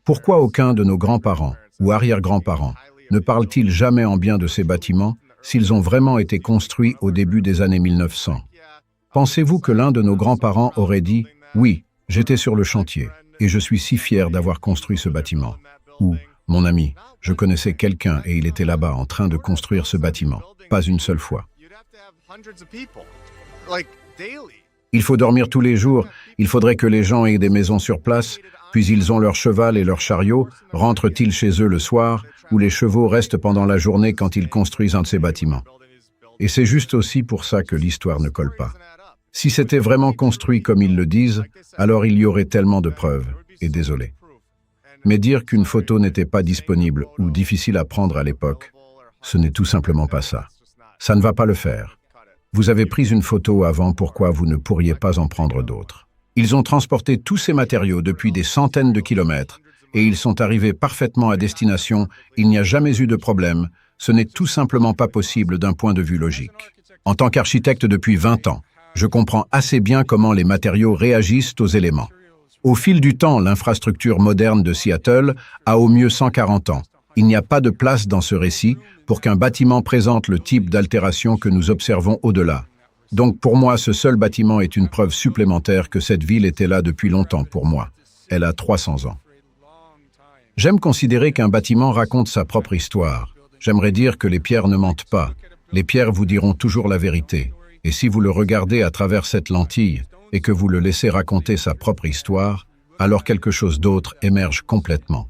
Pourquoi aucun de nos grands-parents ou arrière-grands-parents ne parle-t-il jamais en bien de ces bâtiments s'ils ont vraiment été construits au début des années 1900? Pensez-vous que l'un de nos grands-parents aurait dit « Oui, j'étais sur le chantier et je suis si fier d'avoir construit ce bâtiment » ou « Mon ami, je connaissais quelqu'un et il était là-bas en train de construire ce bâtiment. » Pas une seule fois. Il faut dormir tous les jours, il faudrait que les gens aient des maisons sur place, puis ils ont leur cheval et leur chariot, rentrent-ils chez eux le soir, ou les chevaux restent pendant la journée quand ils construisent un de ces bâtiments. Et c'est juste aussi pour ça que l'histoire ne colle pas. Si c'était vraiment construit comme ils le disent, alors il y aurait tellement de preuves, et désolé. Mais dire qu'une photo n'était pas disponible ou difficile à prendre à l'époque, ce n'est tout simplement pas ça. Ça ne va pas le faire. Vous avez pris une photo avant, pourquoi vous ne pourriez pas en prendre d'autres? Ils ont transporté tous ces matériaux depuis des centaines de kilomètres et ils sont arrivés parfaitement à destination, il n'y a jamais eu de problème, ce n'est tout simplement pas possible d'un point de vue logique. En tant qu'architecte depuis 20 ans, je comprends assez bien comment les matériaux réagissent aux éléments. Au fil du temps, l'infrastructure moderne de Seattle a au mieux 140 ans. Il n'y a pas de place dans ce récit pour qu'un bâtiment présente le type d'altération que nous observons au-delà. Donc pour moi, ce seul bâtiment est une preuve supplémentaire que cette ville était là depuis longtemps pour moi. Elle a 300 ans. J'aime considérer qu'un bâtiment raconte sa propre histoire. J'aimerais dire que les pierres ne mentent pas. Les pierres vous diront toujours la vérité. Et si vous le regardez à travers cette lentille et que vous le laissez raconter sa propre histoire, alors quelque chose d'autre émerge complètement.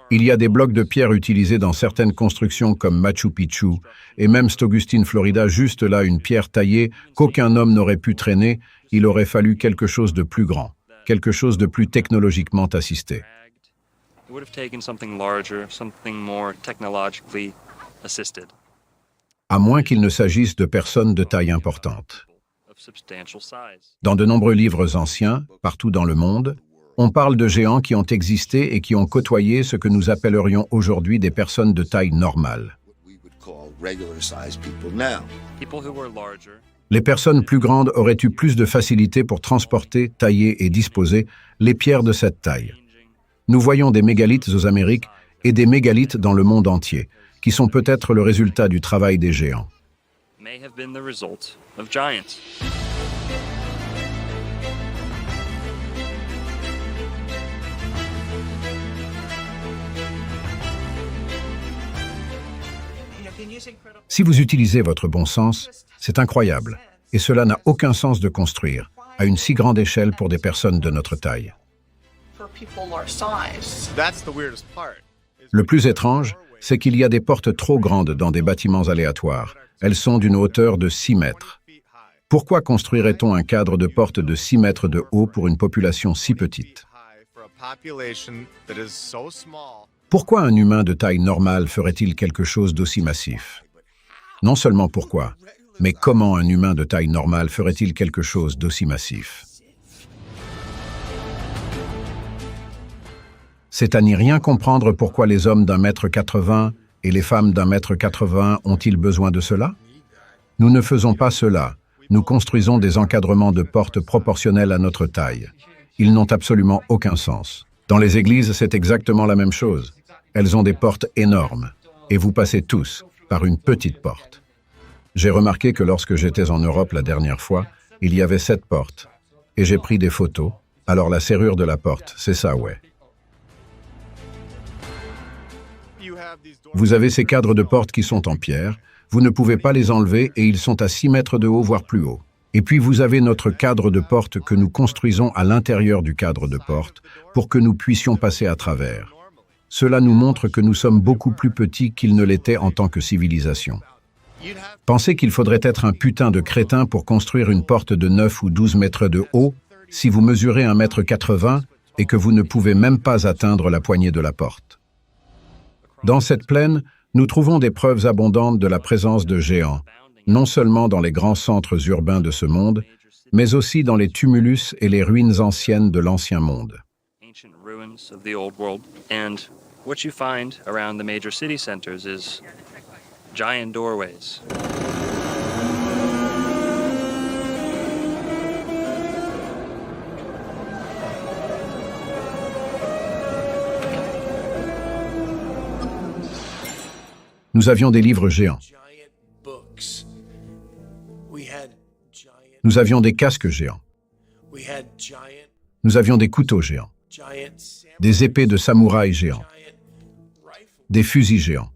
Il y a des blocs de pierre utilisés dans certaines constructions comme Machu Picchu et même Augustine, Florida, juste là une pierre taillée qu'aucun homme n'aurait pu traîner. Il aurait fallu quelque chose de plus grand, quelque chose de plus technologiquement assisté. À moins qu'il ne s'agisse de personnes de taille importante. Dans de nombreux livres anciens, partout dans le monde, on parle de géants qui ont existé et qui ont côtoyé ce que nous appellerions aujourd'hui des personnes de taille normale. Les personnes plus grandes auraient eu plus de facilité pour transporter, tailler et disposer les pierres de cette taille. Nous voyons des mégalithes aux Amériques et des mégalithes dans le monde entier, qui sont peut-être le résultat du travail des géants. Si vous utilisez votre bon sens, c'est incroyable, et cela n'a aucun sens de construire à une si grande échelle pour des personnes de notre taille. Le plus étrange, c'est qu'il y a des portes trop grandes dans des bâtiments aléatoires. Elles sont d'une hauteur de 6 mètres. Pourquoi construirait-on un cadre de porte de 6 mètres de haut pour une population si petite? Pourquoi un humain de taille normale ferait-il quelque chose d'aussi massif? Non seulement pourquoi, mais comment un humain de taille normale ferait-il quelque chose d'aussi massif? C'est à n'y rien comprendre pourquoi les hommes d'1,80 m et les femmes d'1,80 m ont-ils besoin de cela? Nous ne faisons pas cela. Nous construisons des encadrements de portes proportionnels à notre taille. Ils n'ont absolument aucun sens. Dans les églises, c'est exactement la même chose. Elles ont des portes énormes, et vous passez tous par une petite porte. J'ai remarqué que lorsque j'étais en Europe la dernière fois, il y avait 7 portes, et j'ai pris des photos. Alors la serrure de la porte, c'est ça, ouais. Vous avez ces cadres de porte qui sont en pierre, vous ne pouvez pas les enlever et ils sont à 6 mètres de haut, voire plus haut. Et puis vous avez notre cadre de porte que nous construisons à l'intérieur du cadre de porte pour que nous puissions passer à travers. Cela nous montre que nous sommes beaucoup plus petits qu'ils ne l'étaient en tant que civilisation. Pensez qu'il faudrait être un putain de crétin pour construire une porte de 9 ou 12 mètres de haut si vous mesurez 1,80 m et que vous ne pouvez même pas atteindre la poignée de la porte. Dans cette plaine, nous trouvons des preuves abondantes de la présence de géants, non seulement dans les grands centres urbains de ce monde, mais aussi dans les tumulus et les ruines anciennes de l'Ancien Monde. Nous avions des livres géants. Nous avions des casques géants. Nous avions des couteaux géants. Des épées de samouraï géants. Des fusils géants.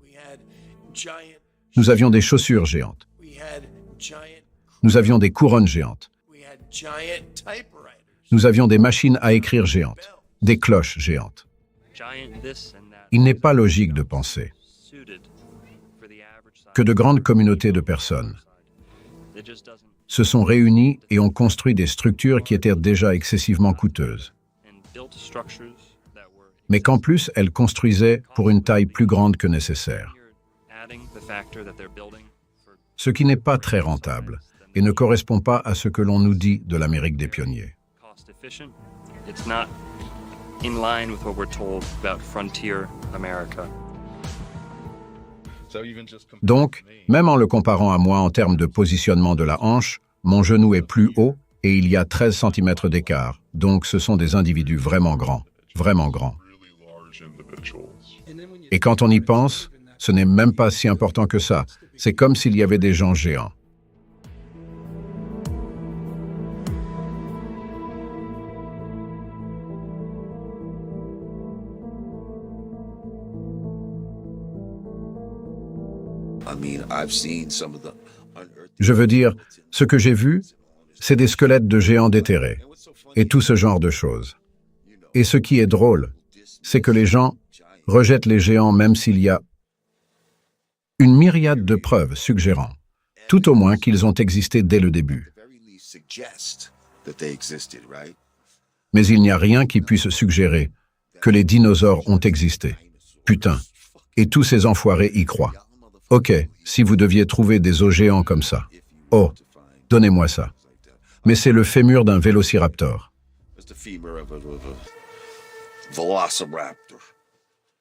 Nous avions des chaussures géantes. Nous avions des couronnes géantes. Nous avions des machines à écrire géantes. Des cloches géantes. Il n'est pas logique de penser que de grandes communautés de personnes se sont réunies et ont construit des structures qui étaient déjà excessivement coûteuses, mais qu'en plus elles construisaient pour une taille plus grande que nécessaire, ce qui n'est pas très rentable et ne correspond pas à ce que l'on nous dit de l'Amérique des pionniers. Donc, même en le comparant à moi en termes de positionnement de la hanche, mon genou est plus haut et il y a 13 cm d'écart. Donc, ce sont des individus vraiment grands, vraiment grands. Et quand on y pense, ce n'est même pas si important que ça. C'est comme s'il y avait des gens géants. Je veux dire, ce que j'ai vu, c'est des squelettes de géants déterrés, et tout ce genre de choses. Et ce qui est drôle, c'est que les gens rejettent les géants même s'il y a une myriade de preuves suggérant, tout au moins qu'ils ont existé dès le début. Mais il n'y a rien qui puisse suggérer que les dinosaures ont existé. Putain. Et tous ces enfoirés y croient. Ok, si vous deviez trouver des os géants comme ça. Oh, donnez-moi ça. Mais c'est le fémur d'un vélociraptor.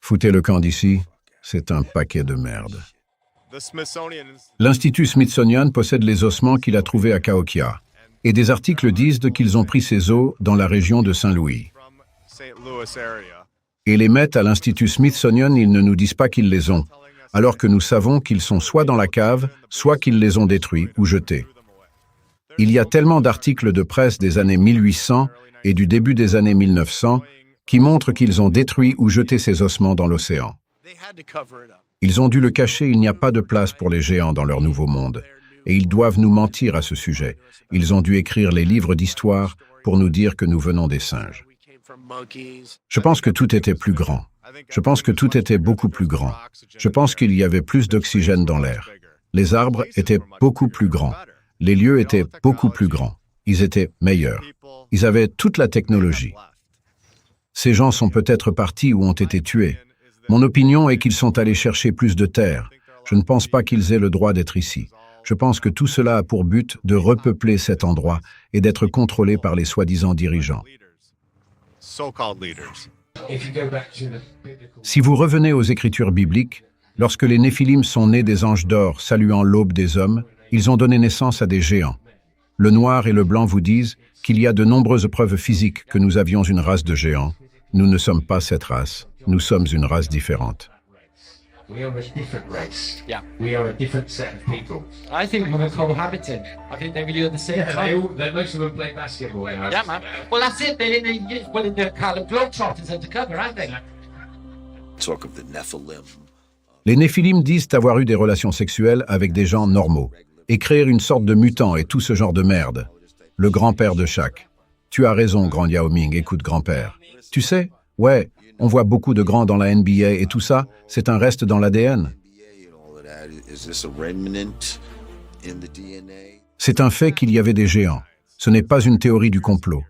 Foutez le camp d'ici, c'est un paquet de merde. L'Institut Smithsonian possède les ossements qu'il a trouvés à Cahokia, et des articles disent qu'ils ont pris ces os dans la région de Saint-Louis. Et les mettent à l'Institut Smithsonian, ils ne nous disent pas qu'ils les ont, alors que nous savons qu'ils sont soit dans la cave, soit qu'ils les ont détruits ou jetés. Il y a tellement d'articles de presse des années 1800 et du début des années 1900 qui montrent qu'ils ont détruit ou jeté ces ossements dans l'océan. Ils ont dû le cacher, il n'y a pas de place pour les géants dans leur nouveau monde. Et ils doivent nous mentir à ce sujet. Ils ont dû écrire les livres d'histoire pour nous dire que nous venons des singes. Je pense que tout était plus grand. Je pense que tout était beaucoup plus grand. Je pense qu'il y avait plus d'oxygène dans l'air. Les arbres étaient beaucoup plus grands. Les lieux étaient beaucoup plus grands. Ils étaient meilleurs. Ils avaient toute la technologie. Ces gens sont peut-être partis ou ont été tués. Mon opinion est qu'ils sont allés chercher plus de terre. Je ne pense pas qu'ils aient le droit d'être ici. Je pense que tout cela a pour but de repeupler cet endroit et d'être contrôlé par les soi-disant dirigeants. Si vous revenez aux Écritures bibliques, lorsque les Néphilim sont nés des anges d'or saluant l'aube des hommes, ils ont donné naissance à des géants. Le noir et le blanc vous disent qu'il y a de nombreuses preuves physiques que nous avions une race de géants. Nous ne sommes pas cette race. Nous sommes une race différente. We are a different race. Yeah. We are a different set of people. I think we're cohabiting. I think they really understand. Yeah, most of them play basketball. Yeah, man. Well, that's it. They're in the Harlem Globetrotters undercover, aren't they? Talk of the Nephilim. Les Néphilim disent avoir eu des relations sexuelles avec des gens normaux et créer une sorte de mutant et tout ce genre de merde. Le grand-père de Shaq. Tu as raison, grand Yao Ming, écoute grand-père. Tu sais, ouais, on voit beaucoup de grands dans la NBA et tout ça, c'est un reste dans l'ADN. C'est un fait qu'il y avait des géants. Ce n'est pas une théorie du complot.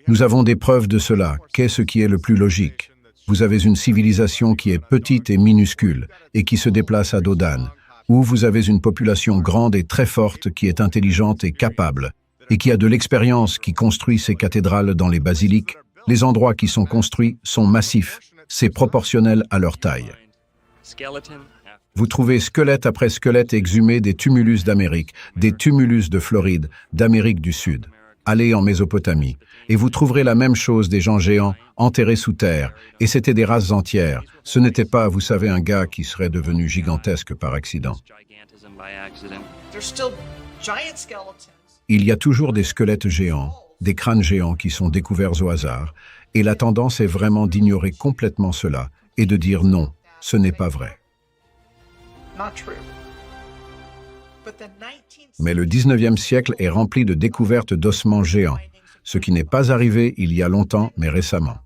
Nous avons des preuves de cela. Qu'est-ce qui est le plus logique? Vous avez une civilisation qui est petite et minuscule et qui se déplace à dos d'âne, ou vous avez une population grande et très forte qui est intelligente et capable, et qui a de l'expérience, qui construit ses cathédrales dans les basiliques. Les endroits qui sont construits sont massifs, c'est proportionnel à leur taille. Vous trouvez squelette après squelette exhumés des tumulus d'Amérique, des tumulus de Floride, d'Amérique du Sud. Allez en Mésopotamie, et vous trouverez la même chose des gens géants, enterrés sous terre, et c'était des races entières. Ce n'était pas, vous savez, un gars qui serait devenu gigantesque par accident. Il y a toujours des squelettes géants, des crânes géants qui sont découverts au hasard, et la tendance est vraiment d'ignorer complètement cela et de dire non, ce n'est pas vrai. Mais le 19e siècle est rempli de découvertes d'ossements géants, ce qui n'est pas arrivé il y a longtemps, mais récemment.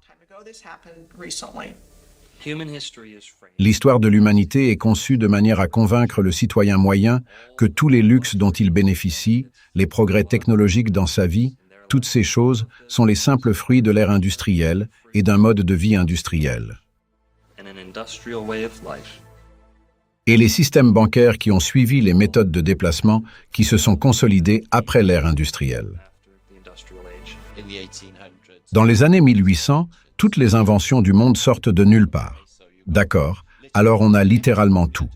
L'histoire de l'humanité est conçue de manière à convaincre le citoyen moyen que tous les luxes dont il bénéficie, les progrès technologiques dans sa vie, toutes ces choses sont les simples fruits de l'ère industrielle et d'un mode de vie industriel. Et les systèmes bancaires qui ont suivi les méthodes de déplacement qui se sont consolidés après l'ère industrielle. Dans les années 1800, toutes les inventions du monde sortent de nulle part. D'accord, alors on a littéralement tout.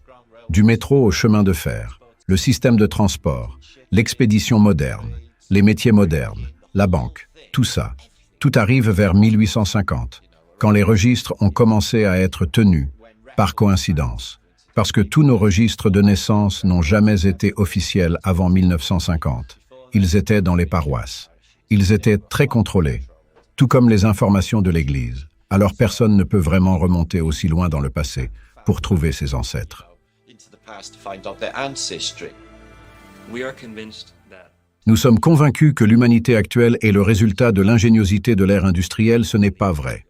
Du métro au chemin de fer, le système de transport, l'expédition moderne, les métiers modernes, la banque, tout ça. Tout arrive vers 1850, quand les registres ont commencé à être tenus, par coïncidence, parce que tous nos registres de naissance n'ont jamais été officiels avant 1950. Ils étaient dans les paroisses. Ils étaient très contrôlés, tout comme les informations de l'Église. Alors personne ne peut vraiment remonter aussi loin dans le passé pour trouver ses ancêtres. Nous sommes convaincus que l'humanité actuelle est le résultat de l'ingéniosité de l'ère industrielle. Ce n'est pas vrai.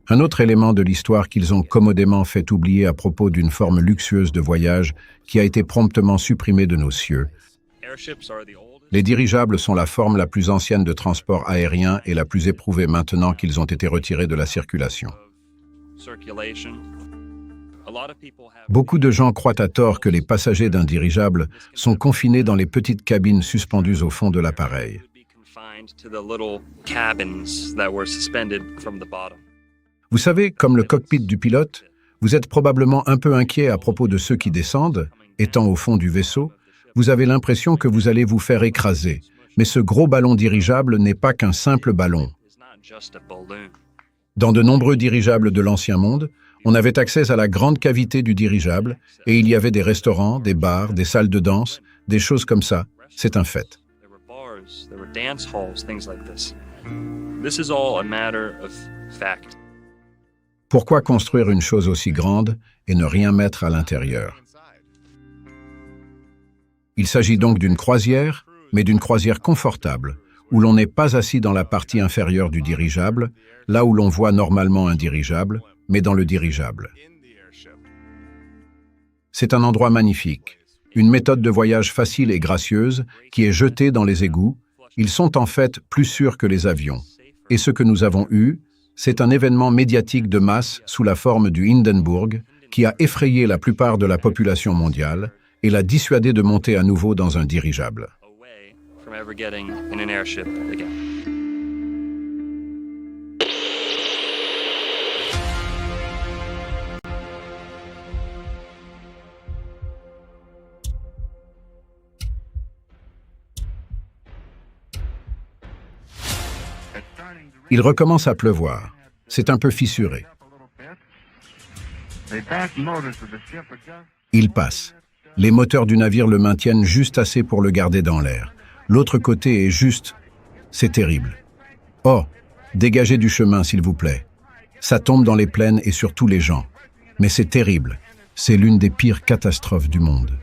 Un autre élément de l'histoire qu'ils ont commodément fait oublier à propos d'une forme luxueuse de voyage qui a été promptement supprimée de nos cieux. Les dirigeables sont la forme la plus ancienne de transport aérien et la plus éprouvée maintenant qu'ils ont été retirés de la circulation. Beaucoup de gens croient à tort que les passagers d'un dirigeable sont confinés dans les petites cabines suspendues au fond de l'appareil. Vous savez, comme le cockpit du pilote, vous êtes probablement un peu inquiet à propos de ceux qui descendent, étant au fond du vaisseau. Vous avez l'impression que vous allez vous faire écraser. Mais ce gros ballon dirigeable n'est pas qu'un simple ballon. Dans de nombreux dirigeables de l'Ancien Monde, on avait accès à la grande cavité du dirigeable et il y avait des restaurants, des bars, des salles de danse, des choses comme ça. C'est un fait. Pourquoi construire une chose aussi grande et ne rien mettre à l'intérieur? Il s'agit donc d'une croisière, mais d'une croisière confortable, où l'on n'est pas assis dans la partie inférieure du dirigeable, là où l'on voit normalement un dirigeable, mais dans le dirigeable. C'est un endroit magnifique, une méthode de voyage facile et gracieuse qui est jetée dans les égouts. Ils sont en fait plus sûrs que les avions. Et ce que nous avons eu, c'est un événement médiatique de masse sous la forme du Hindenburg qui a effrayé la plupart de la population mondiale et l'a dissuadé de monter à nouveau dans un dirigeable. Il recommence à pleuvoir. C'est un peu fissuré. Il passe. Les moteurs du navire le maintiennent juste assez pour le garder dans l'air. L'autre côté est juste... C'est terrible. Oh, dégagez du chemin, s'il vous plaît. Ça tombe dans les plaines et sur tous les gens. Mais c'est terrible. C'est l'une des pires catastrophes du monde.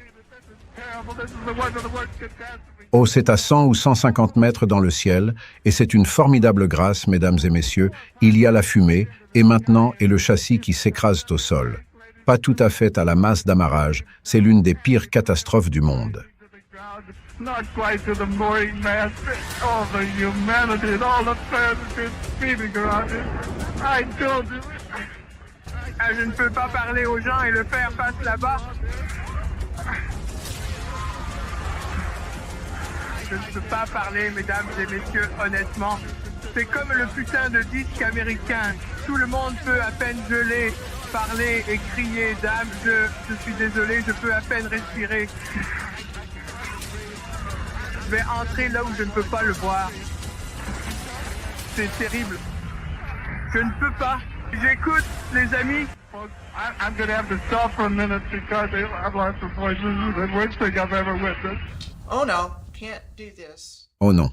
Oh, c'est à 100 ou 150 mètres dans le ciel, et c'est une formidable grâce, mesdames et messieurs. Il y a la fumée, et maintenant est le châssis qui s'écrase au sol. Pas tout à fait à la masse d'amarrage, c'est l'une des pires catastrophes du monde. Je ne peux pas parler aux gens et le faire passe là-bas. Je ne peux pas parler, mesdames et messieurs, honnêtement. C'est comme le putain de disque américain. Tout le monde peut à peine geler, parler et crier. Dame, je suis désolé, je peux à peine respirer. Je vais entrer là où je ne peux pas le voir. C'est terrible. Je ne peux pas. J'écoute, les amis. I'm going to have to stop for a minute because I've lost the voice. This is the worst thing I've ever witnessed. Oh no, can't do this. Oh non,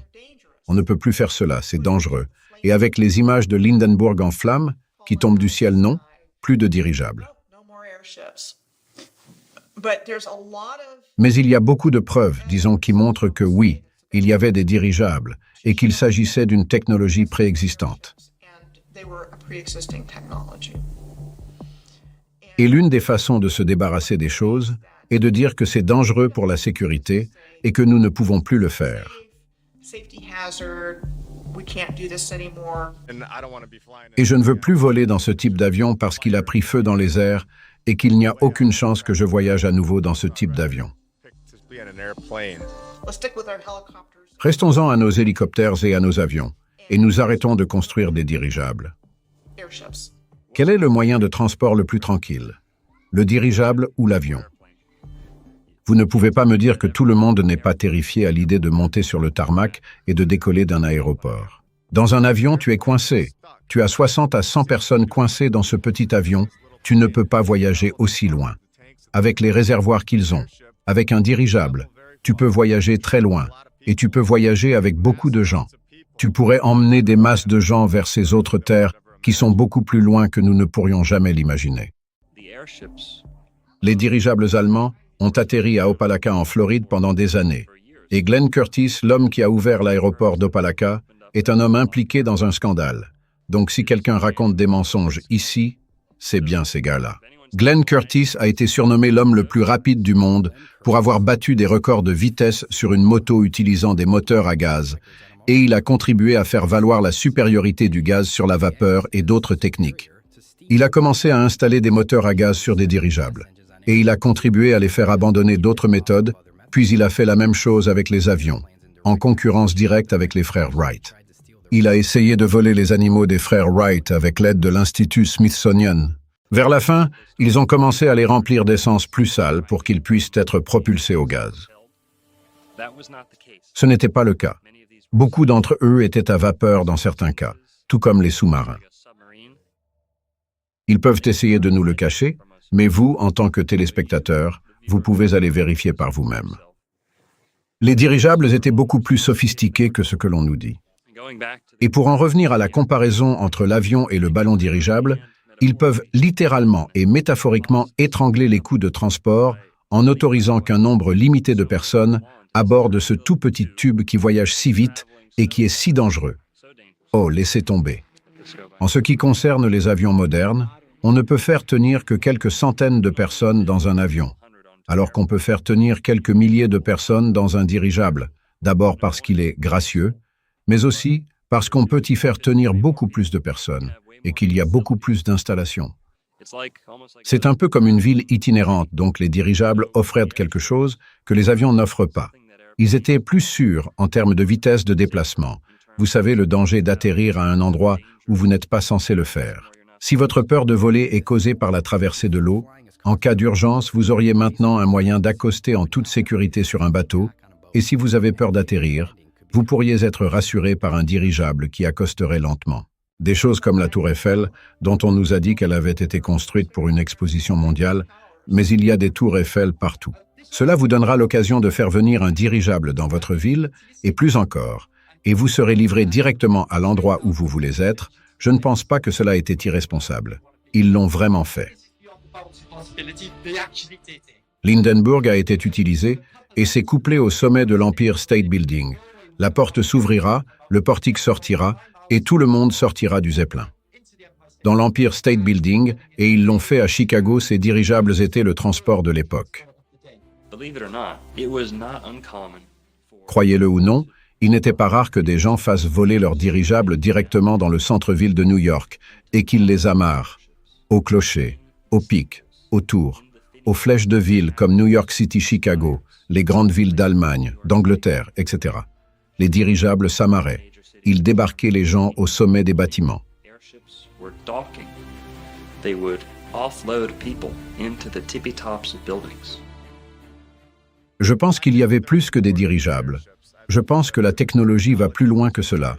on ne peut plus faire cela, c'est dangereux. Et avec les images de l'Hindenburg en flammes, qui tombent du ciel, non, plus de dirigeables. No more airships. But there's a lot of... Mais il y a beaucoup de preuves, disons, qui montrent que oui, il y avait des dirigeables et qu'il s'agissait d'une technologie préexistante. And they were a pre-existing technology. Et l'une des façons de se débarrasser des choses est de dire que c'est dangereux pour la sécurité et que nous ne pouvons plus le faire. Safety hazard, we can't do this anymore. Et je ne veux plus voler dans ce type d'avion parce qu'il a pris feu dans les airs et qu'il n'y a aucune chance que je voyage à nouveau dans ce type d'avion. Let's stick with our helicopters. Restons-en à nos hélicoptères et à nos avions, et nous arrêtons de construire des dirigeables. Airships. Quel est le moyen de transport le plus tranquille? Le dirigeable ou l'avion? Vous ne pouvez pas me dire que tout le monde n'est pas terrifié à l'idée de monter sur le tarmac et de décoller d'un aéroport. Dans un avion, tu es coincé. Tu as 60 à 100 personnes coincées dans ce petit avion. Tu ne peux pas voyager aussi loin. Avec les réservoirs qu'ils ont, avec un dirigeable, tu peux voyager très loin et tu peux voyager avec beaucoup de gens. Tu pourrais emmener des masses de gens vers ces autres terres qui sont beaucoup plus loin que nous ne pourrions jamais l'imaginer. Les dirigeables allemands ont atterri à Opelika en Floride pendant des années. Et Glenn Curtis, l'homme qui a ouvert l'aéroport d'Opelika, est un homme impliqué dans un scandale. Donc si quelqu'un raconte des mensonges ici, c'est bien ces gars-là. Glenn Curtis a été surnommé l'homme le plus rapide du monde pour avoir battu des records de vitesse sur une moto utilisant des moteurs à gaz, et il a contribué à faire valoir la supériorité du gaz sur la vapeur et d'autres techniques. Il a commencé à installer des moteurs à gaz sur des dirigeables, et il a contribué à les faire abandonner d'autres méthodes, puis il a fait la même chose avec les avions, en concurrence directe avec les frères Wright. Il a essayé de voler les animaux des frères Wright avec l'aide de l'Institut Smithsonian. Vers la fin, ils ont commencé à les remplir d'essence plus sale pour qu'ils puissent être propulsés au gaz. Ce n'était pas le cas. Beaucoup d'entre eux étaient à vapeur dans certains cas, tout comme les sous-marins. Ils peuvent essayer de nous le cacher, mais vous, en tant que téléspectateurs, vous pouvez aller vérifier par vous-même. Les dirigeables étaient beaucoup plus sophistiqués que ce que l'on nous dit. Et pour en revenir à la comparaison entre l'avion et le ballon dirigeable, ils peuvent littéralement et métaphoriquement étrangler les coûts de transport en autorisant qu'un nombre limité de personnes abordent ce tout petit tube qui voyage si vite et qui est si dangereux. Oh, laissez tomber. En ce qui concerne les avions modernes, on ne peut faire tenir que quelques centaines de personnes dans un avion, alors qu'on peut faire tenir quelques milliers de personnes dans un dirigeable, d'abord parce qu'il est gracieux, mais aussi parce qu'on peut y faire tenir beaucoup plus de personnes et qu'il y a beaucoup plus d'installations. C'est un peu comme une ville itinérante, donc les dirigeables offraient quelque chose que les avions n'offrent pas. Ils étaient plus sûrs en termes de vitesse de déplacement. Vous savez, le danger d'atterrir à un endroit où vous n'êtes pas censé le faire. Si votre peur de voler est causée par la traversée de l'eau, en cas d'urgence, vous auriez maintenant un moyen d'accoster en toute sécurité sur un bateau, et si vous avez peur d'atterrir, vous pourriez être rassuré par un dirigeable qui accosterait lentement. Des choses comme la Tour Eiffel, dont on nous a dit qu'elle avait été construite pour une exposition mondiale, mais il y a des tours Eiffel partout. Cela vous donnera l'occasion de faire venir un dirigeable dans votre ville, et plus encore, et vous serez livré directement à l'endroit où vous voulez être. Je ne pense pas que cela ait été irresponsable. Ils l'ont vraiment fait. L'Hindenburg a été utilisé et s'est couplé au sommet de l'Empire State Building. La porte s'ouvrira, le portique sortira, et tout le monde sortira du Zeppelin. Dans l'Empire State Building, et ils l'ont fait à Chicago, ces dirigeables étaient le transport de l'époque. Croyez-le ou non, il n'était pas rare que des gens fassent voler leurs dirigeables directement dans le centre-ville de New York et qu'ils les amarrent aux clochers, aux pics, aux tours, aux flèches de villes comme New York City, Chicago, les grandes villes d'Allemagne, d'Angleterre, etc. Les dirigeables s'amarraient. Ils débarquaient les gens au sommet des bâtiments. Je pense qu'il y avait plus que des dirigeables. Je pense que la technologie va plus loin que cela.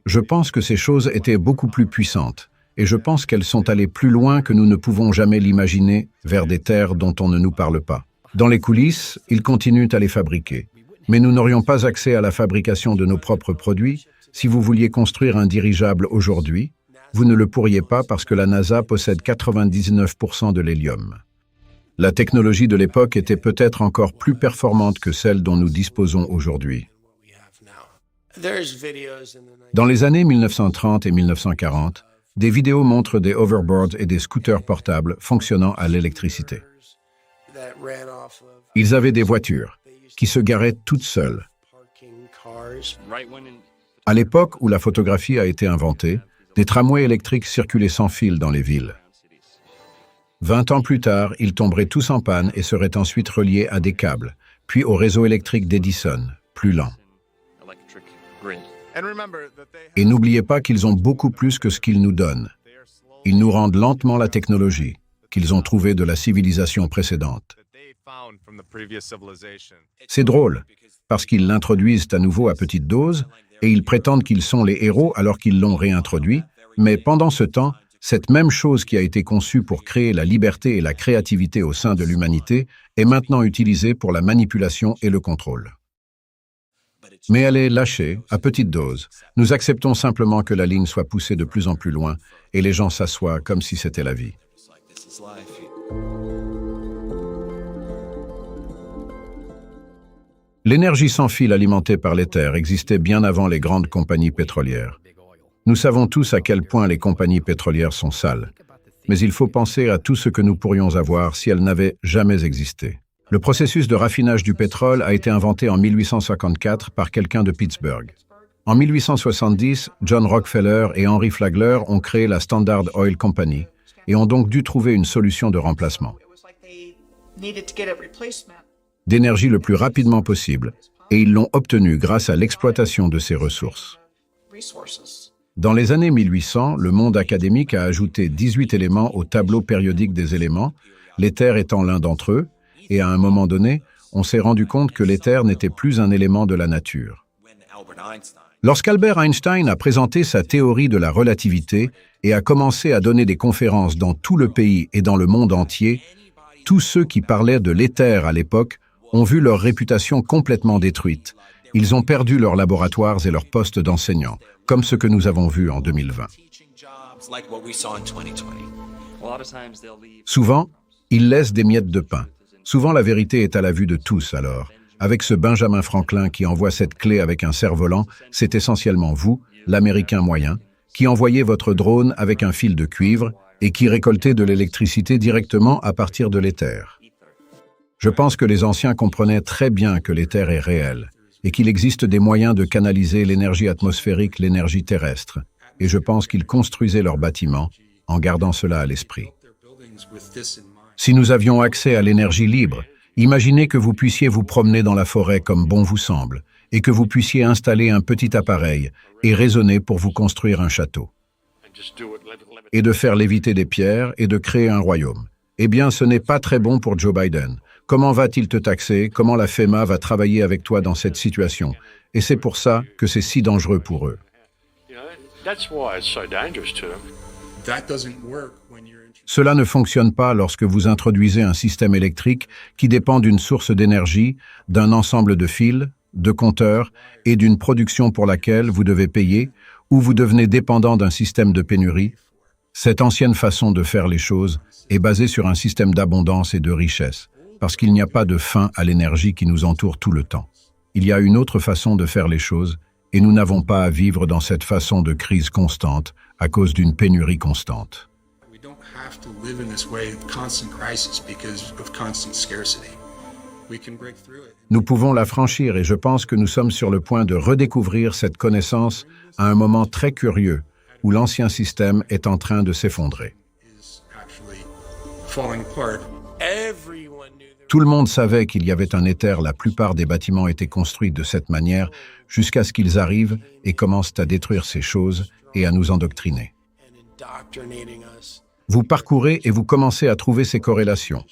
Je pense que ces choses étaient beaucoup plus puissantes, et je pense qu'elles sont allées plus loin que nous ne pouvons jamais l'imaginer, vers des terres dont on ne nous parle pas. Dans les coulisses, ils continuent à les fabriquer. Mais nous n'aurions pas accès à la fabrication de nos propres produits. Si vous vouliez construire un dirigeable aujourd'hui, vous ne le pourriez pas parce que la NASA possède 99% de l'hélium. La technologie de l'époque était peut-être encore plus performante que celle dont nous disposons aujourd'hui. Dans les années 1930 et 1940, des vidéos montrent des hoverboards et des scooters portables fonctionnant à l'électricité. Ils avaient des voitures qui se garaient toutes seules. À l'époque où la photographie a été inventée, des tramways électriques circulaient sans fil dans les villes. 20 ans plus tard, ils tomberaient tous en panne et seraient ensuite reliés à des câbles, puis au réseau électrique d'Edison, plus lent. Et n'oubliez pas qu'ils ont beaucoup plus que ce qu'ils nous donnent. Ils nous rendent lentement la technologie qu'ils ont trouvée de la civilisation précédente. C'est drôle, parce qu'ils l'introduisent à nouveau à petite dose et ils prétendent qu'ils sont les héros alors qu'ils l'ont réintroduit, mais pendant ce temps, cette même chose qui a été conçue pour créer la liberté et la créativité au sein de l'humanité est maintenant utilisée pour la manipulation et le contrôle. Mais elle est lâchée, à petite dose. Nous acceptons simplement que la ligne soit poussée de plus en plus loin et les gens s'assoient comme si c'était la vie. L'énergie sans fil alimentée par l'éther existait bien avant les grandes compagnies pétrolières. Nous savons tous à quel point les compagnies pétrolières sont sales, mais il faut penser à tout ce que nous pourrions avoir si elles n'avaient jamais existé. Le processus de raffinage du pétrole a été inventé en 1854 par quelqu'un de Pittsburgh. En 1870, John Rockefeller et Henry Flagler ont créé la Standard Oil Company et ont donc dû trouver une solution de remplacement d'énergie le plus rapidement possible, et ils l'ont obtenu grâce à l'exploitation de ces ressources. Dans les années 1800, le monde académique a ajouté 18 éléments au tableau périodique des éléments, l'éther étant l'un d'entre eux, et à un moment donné, on s'est rendu compte que l'éther n'était plus un élément de la nature. Lorsqu'Albert Einstein a présenté sa théorie de la relativité et a commencé à donner des conférences dans tout le pays et dans le monde entier, tous ceux qui parlaient de l'éther à l'époque ont vu leur réputation complètement détruite. Ils ont perdu leurs laboratoires et leurs postes d'enseignants, comme ce que nous avons vu en 2020. Souvent, ils laissent des miettes de pain. Souvent, la vérité est à la vue de tous alors. Avec ce Benjamin Franklin qui envoie cette clé avec un cerf-volant, c'est essentiellement vous, l'Américain moyen, qui envoyez votre drone avec un fil de cuivre et qui récoltez de l'électricité directement à partir de l'éther. Je pense que les anciens comprenaient très bien que l'éther est réel et qu'il existe des moyens de canaliser l'énergie atmosphérique, l'énergie terrestre, et je pense qu'ils construisaient leurs bâtiments en gardant cela à l'esprit. Si nous avions accès à l'énergie libre, imaginez que vous puissiez vous promener dans la forêt comme bon vous semble, et que vous puissiez installer un petit appareil et raisonner pour vous construire un château, et de faire léviter des pierres et de créer un royaume. Eh bien, ce n'est pas très bon pour Joe Biden. Comment va-t-il te taxer? Comment la FEMA va travailler avec toi dans cette situation? Et c'est pour ça que c'est si dangereux pour eux. Cela ne fonctionne pas lorsque vous introduisez un système électrique qui dépend d'une source d'énergie, d'un ensemble de fils, de compteurs et d'une production pour laquelle vous devez payer ou vous devenez dépendant d'un système de pénurie. Cette ancienne façon de faire les choses est basée sur un système d'abondance et de richesse, parce qu'il n'y a pas de fin à l'énergie qui nous entoure tout le temps. Il y a une autre façon de faire les choses, et nous n'avons pas à vivre dans cette façon de crise constante à cause d'une pénurie constante. Nous pouvons la franchir et je pense que nous sommes sur le point de redécouvrir cette connaissance à un moment très curieux où l'ancien système est en train de s'effondrer. Tout le monde savait qu'il y avait un éther, la plupart des bâtiments étaient construits de cette manière jusqu'à ce qu'ils arrivent et commencent à détruire ces choses et à nous endoctriner. Vous parcourez et vous commencez à trouver ces corrélations.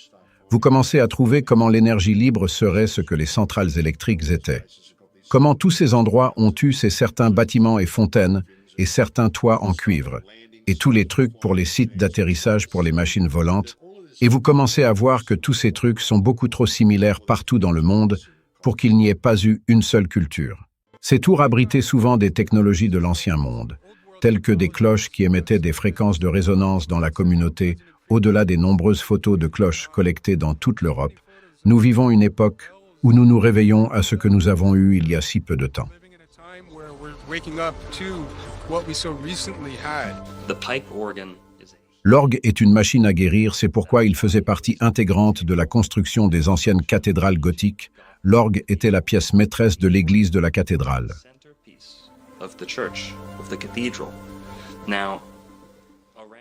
Vous commencez à trouver comment l'énergie libre serait ce que les centrales électriques étaient. Comment tous ces endroits ont eu ces certains bâtiments et fontaines et certains toits en cuivre, et tous les trucs pour les sites d'atterrissage pour les machines volantes, et vous commencez à voir que tous ces trucs sont beaucoup trop similaires partout dans le monde pour qu'il n'y ait pas eu une seule culture. Ces tours abritaient souvent des technologies de l'ancien monde, telles que des cloches qui émettaient des fréquences de résonance dans la communauté, au-delà des nombreuses photos de cloches collectées dans toute l'Europe. Nous vivons une époque où nous nous réveillons à ce que nous avons eu il y a si peu de temps. L'orgue est une machine à guérir, c'est pourquoi il faisait partie intégrante de la construction des anciennes cathédrales gothiques. L'orgue était la pièce maîtresse de l'église de la cathédrale. of the church, of the cathedral. Now,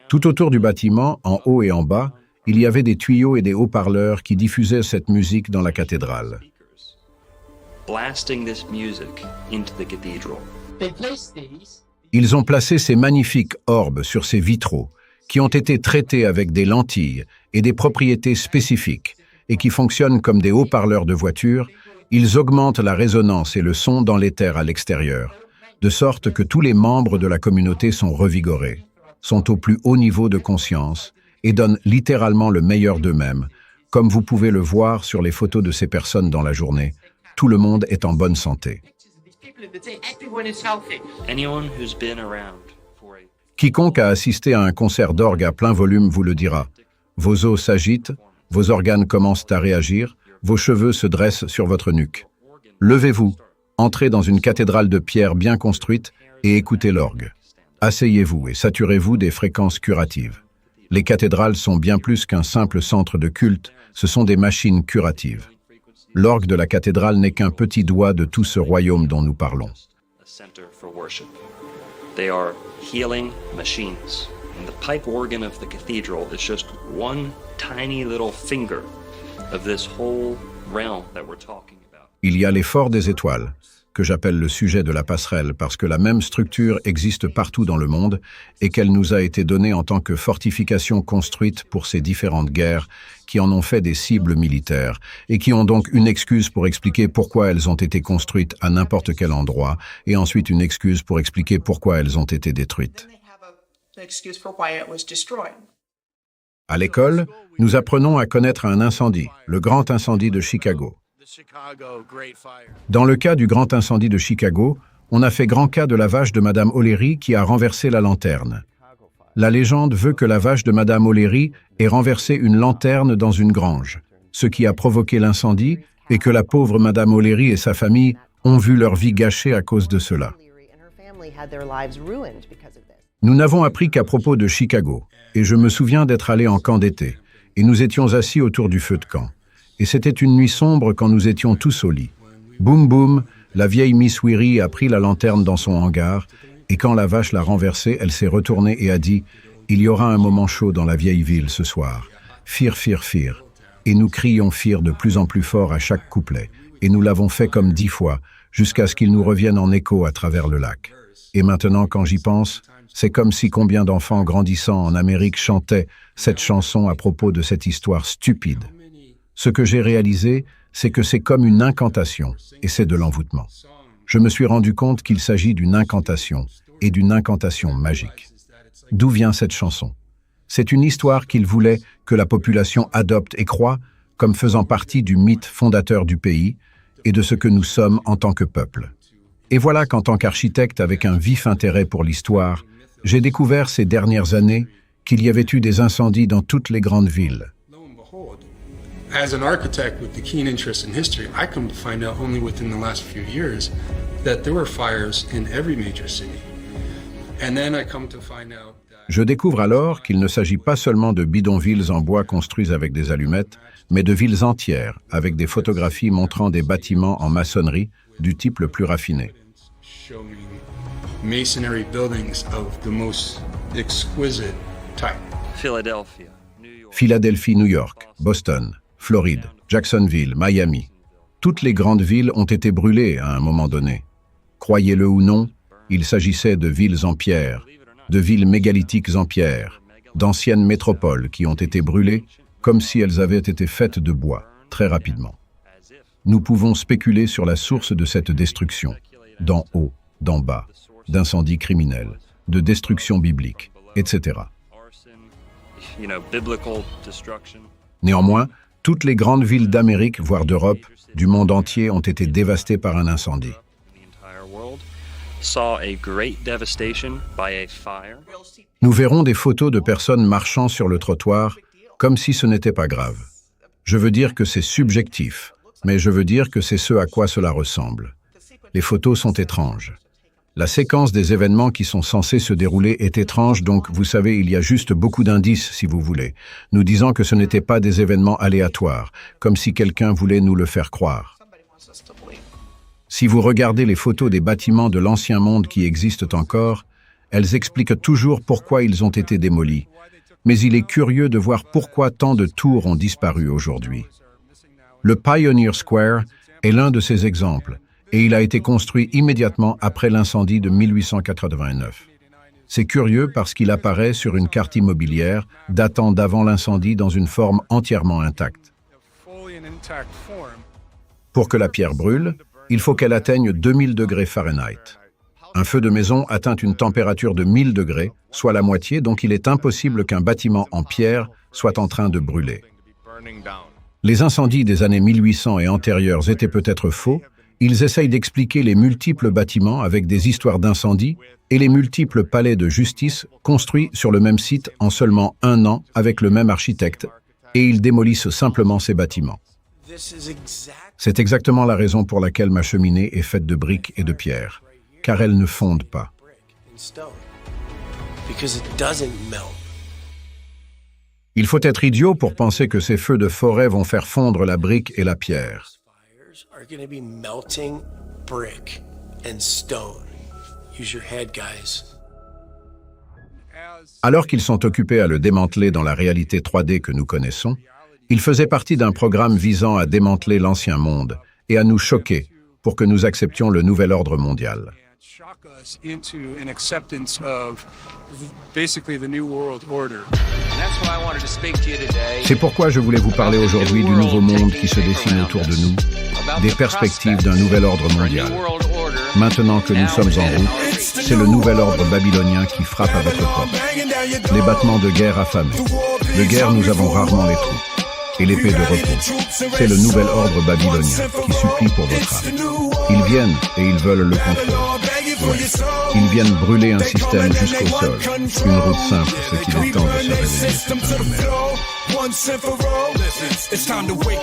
Tout autour du bâtiment, en haut et en bas, il y avait des tuyaux et des haut-parleurs qui diffusaient cette musique dans la cathédrale. blasting this music into the cathedral. They placed these. Ils ont placé ces magnifiques orbes sur ces vitraux, qui ont été traités avec des lentilles et des propriétés spécifiques, et qui fonctionnent comme des haut-parleurs de voiture. Ils augmentent la résonance et le son dans l'éther à l'extérieur, de sorte que tous les membres de la communauté sont revigorés, sont au plus haut niveau de conscience et donnent littéralement le meilleur d'eux-mêmes. Comme vous pouvez le voir sur les photos de ces personnes dans la journée, tout le monde est en bonne santé. Everyone is healthy. Anyone who's been around for a Quiconque a assisté à un concert d'orgue à plein volume vous le dira. Vos os s'agitent, vos organes commencent à réagir, vos cheveux se dressent sur votre nuque. Levez-vous, entrez dans une cathédrale de pierre bien construite et écoutez l'orgue. Asseyez-vous et saturez-vous des fréquences curatives. Les cathédrales sont bien plus qu'un simple centre de culte, ce sont des machines curatives. L'orgue de la cathédrale n'est qu'un petit doigt de tout ce royaume dont nous parlons. a center for worship. They are healing machines. And the pipe organ of the cathedral is just one tiny little finger of this whole realm that we're talking about. Il y a l'effort des étoiles, que j'appelle le sujet de la passerelle parce que la même structure existe partout dans le monde et qu'elle nous a été donnée en tant que fortification construite pour ces différentes guerres qui en ont fait des cibles militaires et qui ont donc une excuse pour expliquer pourquoi elles ont été construites à n'importe quel endroit et ensuite une excuse pour expliquer pourquoi elles ont été détruites. They have an excuse for why it was destroyed. À l'école, nous apprenons à connaître un incendie, le grand incendie de Chicago. Dans le cas du grand incendie de Chicago, on a fait grand cas de la vache de Madame O'Leary qui a renversé la lanterne. La légende veut que la vache de Madame O'Leary ait renversé une lanterne dans une grange, ce qui a provoqué l'incendie et que la pauvre Madame O'Leary et sa famille ont vu leur vie gâchée à cause de cela. Nous n'avons appris qu'à propos de Chicago, et je me souviens d'être allé en camp d'été, et nous étions assis autour du feu de camp. Et c'était une nuit sombre quand nous étions tous au lit. Boum boum, la vieille Miss Weary a pris la lanterne dans son hangar, et quand la vache l'a renversée, elle s'est retournée et a dit « Il y aura un moment chaud dans la vieille ville ce soir. Fir, fir, fir. » Et nous crions fir de plus en plus fort à chaque couplet, et nous l'avons fait comme 10 fois, jusqu'à ce qu'il nous revienne en écho à travers le lac. Et maintenant, quand j'y pense, c'est comme si combien d'enfants grandissant en Amérique chantaient cette chanson à propos de cette histoire stupide. Ce que j'ai réalisé, c'est que c'est comme une incantation, et c'est de l'envoûtement. Je me suis rendu compte qu'il s'agit d'une incantation, et d'une incantation magique. D'où vient cette chanson? C'est une histoire qu'il voulait que la population adopte et croie comme faisant partie du mythe fondateur du pays et de ce que nous sommes en tant que peuple. Et voilà qu'en tant qu'architecte avec un vif intérêt pour l'histoire, j'ai découvert ces dernières années qu'il y avait eu des incendies dans toutes les grandes villes. As an architect with the keen interest in history, I come to find out only within the last few years that there were fires in every major city. And then I come to find out that Je découvre alors qu'il ne s'agit pas seulement de bidonvilles en bois construits avec des allumettes, mais de villes entières avec des photographies montrant des bâtiments en maçonnerie du type le plus raffiné. showing masonry buildings of the most exquisite type. Philadelphia, New York. Philadelphie, New York, Boston, Floride, Jacksonville, Miami. Toutes les grandes villes ont été brûlées à un moment donné. Croyez-le ou non, il s'agissait de villes en pierre, de villes mégalithiques en pierre, d'anciennes métropoles qui ont été brûlées comme si elles avaient été faites de bois, très rapidement. Nous pouvons spéculer sur la source de cette destruction, d'en haut, d'en bas, d'incendies criminels, de destruction biblique, etc. Biblical destruction. Néanmoins, toutes les grandes villes d'Amérique, voire d'Europe, du monde entier ont été dévastées par un incendie. The entire world saw a great devastation by a fire. Nous verrons des photos de personnes marchant sur le trottoir comme si ce n'était pas grave. Je veux dire que c'est subjectif, mais je veux dire que c'est ce à quoi cela ressemble. Les photos sont étranges. La séquence des événements qui sont censés se dérouler est étrange, donc vous savez, il y a juste beaucoup d'indices, si vous voulez, nous disant que ce n'étaient pas des événements aléatoires, comme si quelqu'un voulait nous le faire croire. Somebody wants us to believe. Si vous regardez les photos des bâtiments de l'Ancien Monde qui existent encore, elles expliquent toujours pourquoi ils ont été démolis. Mais il est curieux de voir pourquoi tant de tours ont disparu aujourd'hui. Le Pioneer Square est l'un de ces exemples, et il a été construit immédiatement après l'incendie de 1889. C'est curieux parce qu'il apparaît sur une carte immobilière datant d'avant l'incendie dans une forme entièrement intacte. Pour que la pierre brûle, il faut qu'elle atteigne 2000 degrés Fahrenheit. Un feu de maison atteint une température de 1000 degrés, soit la moitié, donc il est impossible qu'un bâtiment en pierre soit en train de brûler. Les incendies des années 1800 et antérieurs étaient peut-être faux. Ils essayent d'expliquer les multiples bâtiments avec des histoires d'incendie et les multiples palais de justice construits sur le même site en seulement 1 an avec le même architecte, et ils démolissent simplement ces bâtiments. C'est exactement la raison pour laquelle ma cheminée est faite de briques et de pierres, car elles ne fondent pas. Il faut être idiot pour penser que ces feux de forêt vont faire fondre la brique et la pierre. Alors qu'ils sont occupés à le démanteler dans la réalité 3D que nous connaissons, ils faisaient partie d'un programme visant à démanteler l'ancien monde et à nous choquer pour que nous acceptions le nouvel ordre mondial. C'est pourquoi je voulais vous parler aujourd'hui du nouveau monde qui se dessine autour de nous, des perspectives d'un nouvel ordre mondial. Maintenant que nous sommes en route, c'est le nouvel ordre babylonien qui frappe à votre porte. Les battements de guerre affamés. De guerre, nous avons rarement les troupes. Et l'épée de repos. C'est le nouvel ordre babylonien qui supplie pour votre âme. Ils viennent et ils veulent le contrôle. Ouais. Ils viennent brûler un système jusqu'au sol. Une route simple, ce qu'il est temps de se réveiller. C'est un remède.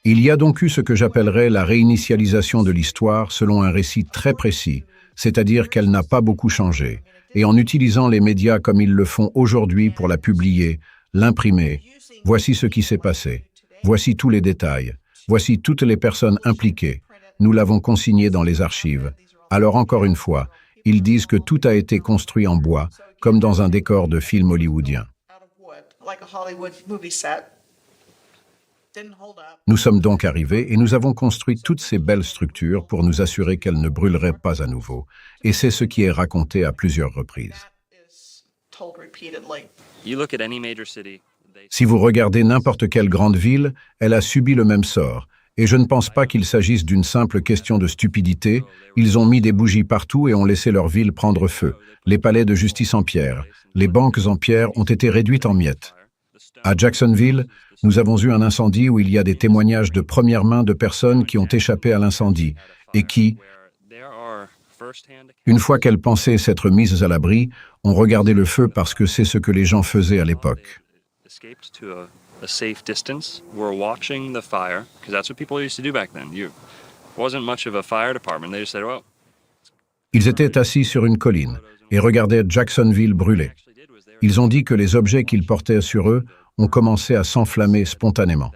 Il y a donc eu ce que j'appellerais la réinitialisation de l'histoire selon un récit très précis, c'est-à-dire qu'elle n'a pas beaucoup changé, et en utilisant les médias comme ils le font aujourd'hui pour la publier, l'imprimer. Voici ce qui s'est passé. Voici tous les détails. Voici toutes les personnes impliquées. Nous l'avons consigné dans les archives. Alors encore une fois, ils disent que tout a été construit en bois, comme dans un décor de film hollywoodien. Nous sommes donc arrivés et nous avons construit toutes ces belles structures pour nous assurer qu'elles ne brûleraient pas à nouveau. Et c'est ce qui est raconté à plusieurs reprises. Si vous regardez n'importe quelle grande ville, elle a subi le même sort. Et je ne pense pas qu'il s'agisse d'une simple question de stupidité. Ils ont mis des bougies partout et ont laissé leur ville prendre feu. Les palais de justice en pierre, les banques en pierre ont été réduites en miettes. À Jacksonville, nous avons eu un incendie où il y a des témoignages de première main de personnes qui ont échappé à l'incendie et qui, une fois qu'elles pensaient s'être mises à l'abri, ont regardé le feu parce que c'est ce que les gens faisaient à l'époque. Ils étaient assis sur une colline et regardaient Jacksonville brûler. Ils ont dit que les objets qu'ils portaient sur eux ont commencé à s'enflammer spontanément.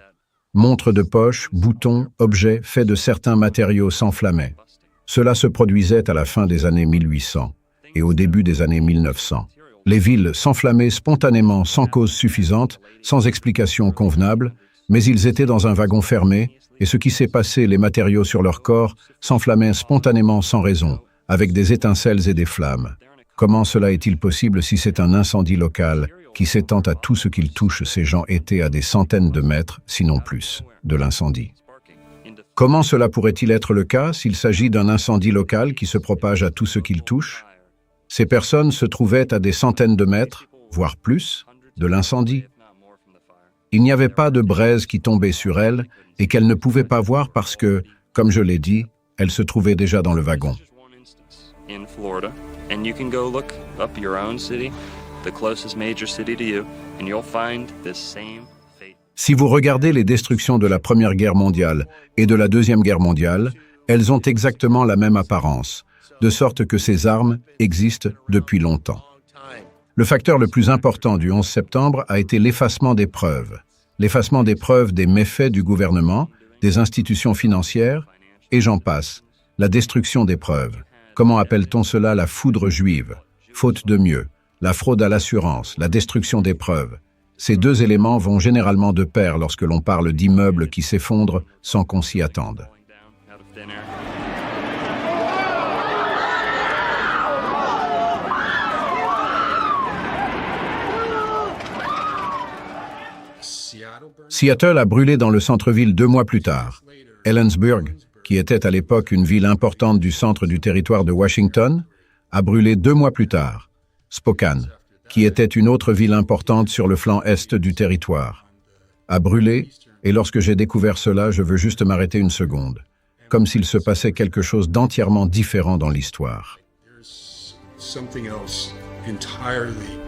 Montres de poche, boutons, objets faits de certains matériaux s'enflammaient. Cela se produisait à la fin des années 1800 et au début des années 1900. Les villes s'enflammaient spontanément sans cause suffisante, sans explication convenable, mais ils étaient dans un wagon fermé et ce qui s'est passé, les matériaux sur leur corps, s'enflammaient spontanément sans raison, avec des étincelles et des flammes. Comment cela est-il possible si c'est un incendie local qui s'étend à tout ce qu'il touche? Ces gens étaient à des centaines de mètres, sinon plus, de l'incendie. Comment cela pourrait-il être le cas s'il s'agit d'un incendie local qui se propage à tout ce qu'il touche? Ces personnes se trouvaient à des centaines de mètres, voire plus, de l'incendie. Il n'y avait pas de braise qui tombait sur elles et qu'elles ne pouvaient pas voir parce que, comme je l'ai dit, elles se trouvaient déjà dans le wagon. And you can go look up your own city, the closest major city to you, and you'll find this same fate. Si vous regardez les destructions de la Première Guerre mondiale et de la Deuxième Guerre mondiale, elles ont exactement la même apparence, de sorte que ces armes existent depuis longtemps. Le facteur le plus important du 11 septembre a été l'effacement des preuves. L'effacement des preuves des méfaits du gouvernement, des institutions financières, et j'en passe. La destruction des preuves. Comment appelle-t-on cela la foudre juive? Faute de mieux. La fraude à l'assurance, la destruction des preuves. Ces deux éléments vont généralement de pair lorsque l'on parle d'immeubles qui s'effondrent sans qu'on s'y attende. Seattle a brûlé dans le centre-ville 2 mois plus tard. Ellensburg, qui était à l'époque une ville importante du centre du territoire de Washington, a brûlé 2 mois plus tard. Spokane, qui était une autre ville importante sur le flanc est du territoire, a brûlé, et lorsque j'ai découvert cela, je veux juste m'arrêter une seconde, comme s'il se passait quelque chose d'entièrement différent dans l'histoire. Something else entirely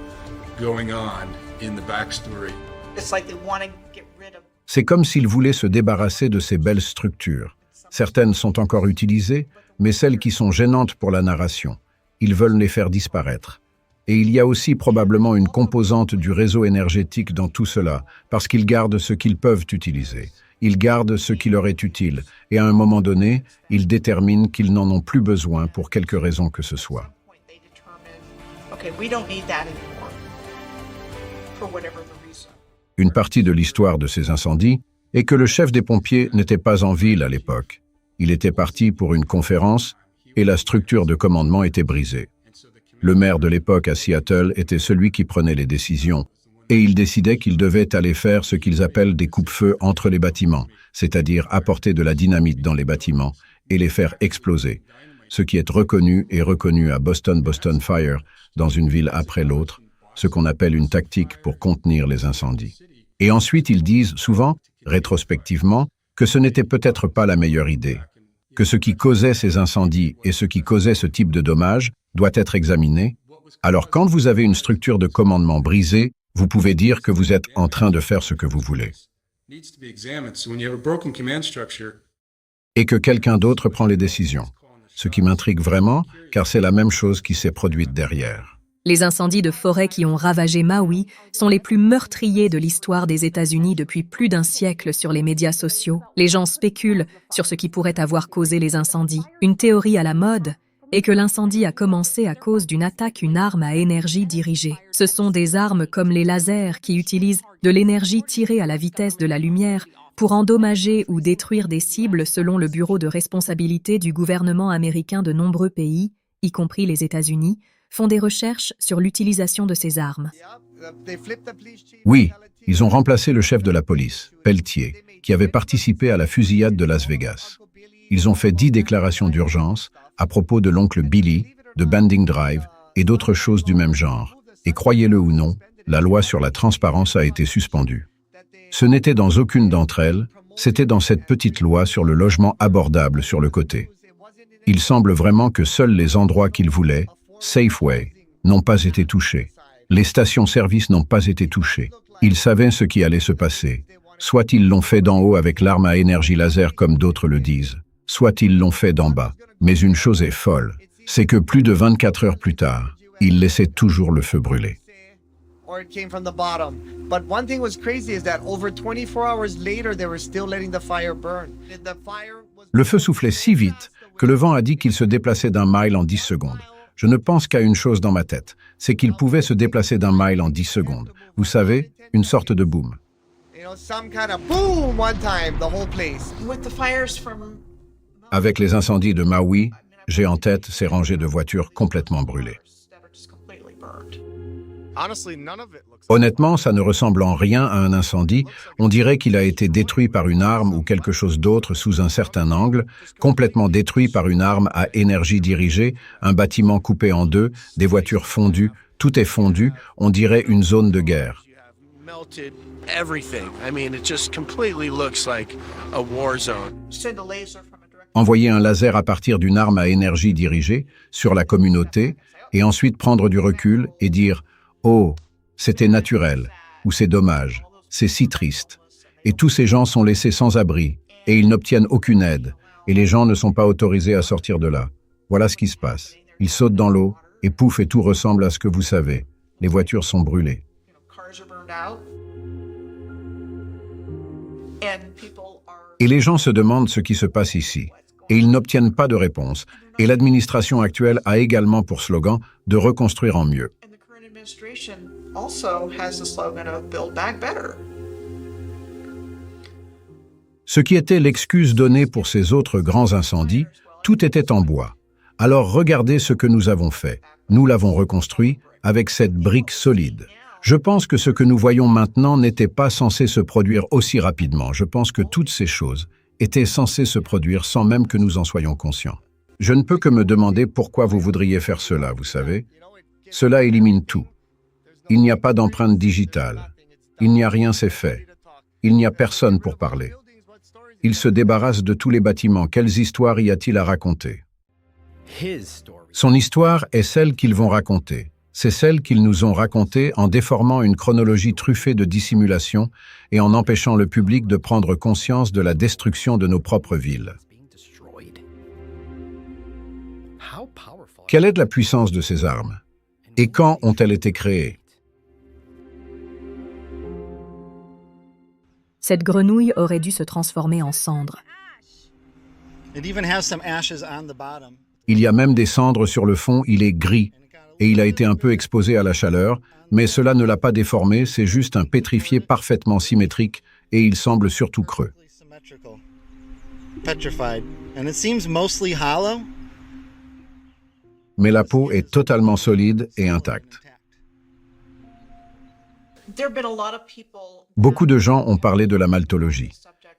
going on in the backstory. It's like they want to get rid of. C'est comme s'ils voulaient se débarrasser de ces belles structures. Certaines sont encore utilisées, mais celles qui sont gênantes pour la narration, ils veulent les faire disparaître. Et il y a aussi probablement une composante du réseau énergétique dans tout cela, parce qu'ils gardent ce qu'ils peuvent utiliser. Ils gardent ce qui leur est utile, et à un moment donné, ils déterminent qu'ils n'en ont plus besoin pour quelque raison que ce soit. They determine, okay, we don't need that anymore, for whatever the reason. Une partie de l'histoire de ces incendies est que le chef des pompiers n'était pas en ville à l'époque. Il était parti pour une conférence et la structure de commandement était brisée. Le maire de l'époque à Seattle était celui qui prenait les décisions et il décidait qu'il devait aller faire ce qu'ils appellent des coupe-feux entre les bâtiments, c'est-à-dire apporter de la dynamite dans les bâtiments et les faire exploser, ce qui est reconnu à Boston Fire, dans une ville après l'autre, ce qu'on appelle une tactique pour contenir les incendies. Et ensuite, ils disent souvent, rétrospectivement, que ce n'était peut-être pas la meilleure idée, que ce qui causait ces incendies et ce qui causait ce type de dommages doit être examiné. Alors quand vous avez une structure de commandement brisée, vous pouvez dire que vous êtes en train de faire ce que vous voulez. Et que quelqu'un d'autre prend les décisions. Ce qui m'intrigue vraiment, car c'est la même chose qui s'est produite derrière. Les incendies de forêt qui ont ravagé Maui sont les plus meurtriers de l'histoire des États-Unis depuis plus d'1 siècle sur les médias sociaux. Les gens spéculent sur ce qui pourrait avoir causé les incendies. Une théorie à la mode est que l'incendie a commencé à cause d'une une arme à énergie dirigée. Ce sont des armes comme les lasers qui utilisent de l'énergie tirée à la vitesse de la lumière pour endommager ou détruire des cibles selon le bureau de responsabilité du gouvernement américain. De nombreux pays, y compris les États-Unis, font des recherches sur l'utilisation de ces armes. Oui, ils ont remplacé le chef de la police, Pelletier, qui avait participé à la fusillade de Las Vegas. Ils ont fait 10 déclarations d'urgence à propos de l'oncle Billy, de Banding Drive et d'autres choses du même genre. Et croyez-le ou non, la loi sur la transparence a été suspendue. Ce n'était dans aucune d'entre elles, c'était dans cette petite loi sur le logement abordable sur le côté. Il semble vraiment que seuls les endroits qu'ils voulaient, Safeway, n'ont pas été touchés. Les stations-service n'ont pas été touchées. Ils savaient ce qui allait se passer. Soit ils l'ont fait d'en haut avec l'arme à énergie laser comme d'autres le disent, soit ils l'ont fait d'en bas. Mais une chose est folle, c'est que plus de 24 heures plus tard, ils laissaient toujours le feu brûler. Le feu soufflait si vite que le vent a dit qu'il se déplaçait d'1 mile en 10 secondes. Je ne pense qu'à une chose dans ma tête, c'est qu'il pouvait se déplacer d'1 mile en 10 secondes. Vous savez, une sorte de boom. Avec les incendies de Maui, j'ai en tête ces rangées de voitures complètement brûlées. Honnêtement, ça ne ressemble en rien à un incendie. On dirait qu'il a été détruit par une arme ou quelque chose d'autre sous un certain angle, complètement détruit par une arme à énergie dirigée, un bâtiment coupé en deux, des voitures fondues, tout est fondu, on dirait une zone de guerre. Envoyer un laser à partir d'une arme à énergie dirigée sur la communauté et ensuite prendre du recul et dire « Oh, c'était naturel » ou « C'est dommage, c'est si triste ». Et tous ces gens sont laissés sans abri et ils n'obtiennent aucune aide et les gens ne sont pas autorisés à sortir de là. Voilà ce qui se passe. Ils sautent dans l'eau et pouf et tout ressemble à ce que vous savez. Les voitures sont brûlées. Cars are burned out. And people are Et les gens se demandent ce qui se passe ici. Et ils n'obtiennent pas de réponse. Et l'administration actuelle a également pour slogan de reconstruire en mieux. and the current administration also has the slogan of Build Back Better. Ce qui était l'excuse donnée pour ces autres grands incendies, tout était en bois. Alors regardez ce que nous avons fait. Nous l'avons reconstruit avec cette brique solide. Je pense que ce que nous voyons maintenant n'était pas censé se produire aussi rapidement. Je pense que toutes ces choses étaient censées se produire sans même que nous en soyons conscients. Je ne peux que me demander pourquoi vous voudriez faire cela, vous savez. Cela élimine tout. Il n'y a pas d'empreinte digitale. Il n'y a rien, c'est fait. Il n'y a personne pour parler. Il se débarrasse de tous les bâtiments. Quelles histoires y a-t-il à raconter? Son histoire est celle qu'ils vont raconter. C'est celle qu'ils nous ont racontée en déformant une chronologie truffée de dissimulation et en empêchant le public de prendre conscience de la destruction de nos propres villes. Quelle est la puissance de ces armes? Et quand ont-elles été créées? Cette grenouille aurait dû se transformer en cendre. Il y a même des cendres sur le fond, il est gris, et il a été un peu exposé à la chaleur, mais cela ne l'a pas déformé, c'est juste un pétrifié parfaitement symétrique, et il semble surtout creux. Mais la peau est totalement solide et intacte. There have been a lot of people Beaucoup de gens ont parlé de la malthologie,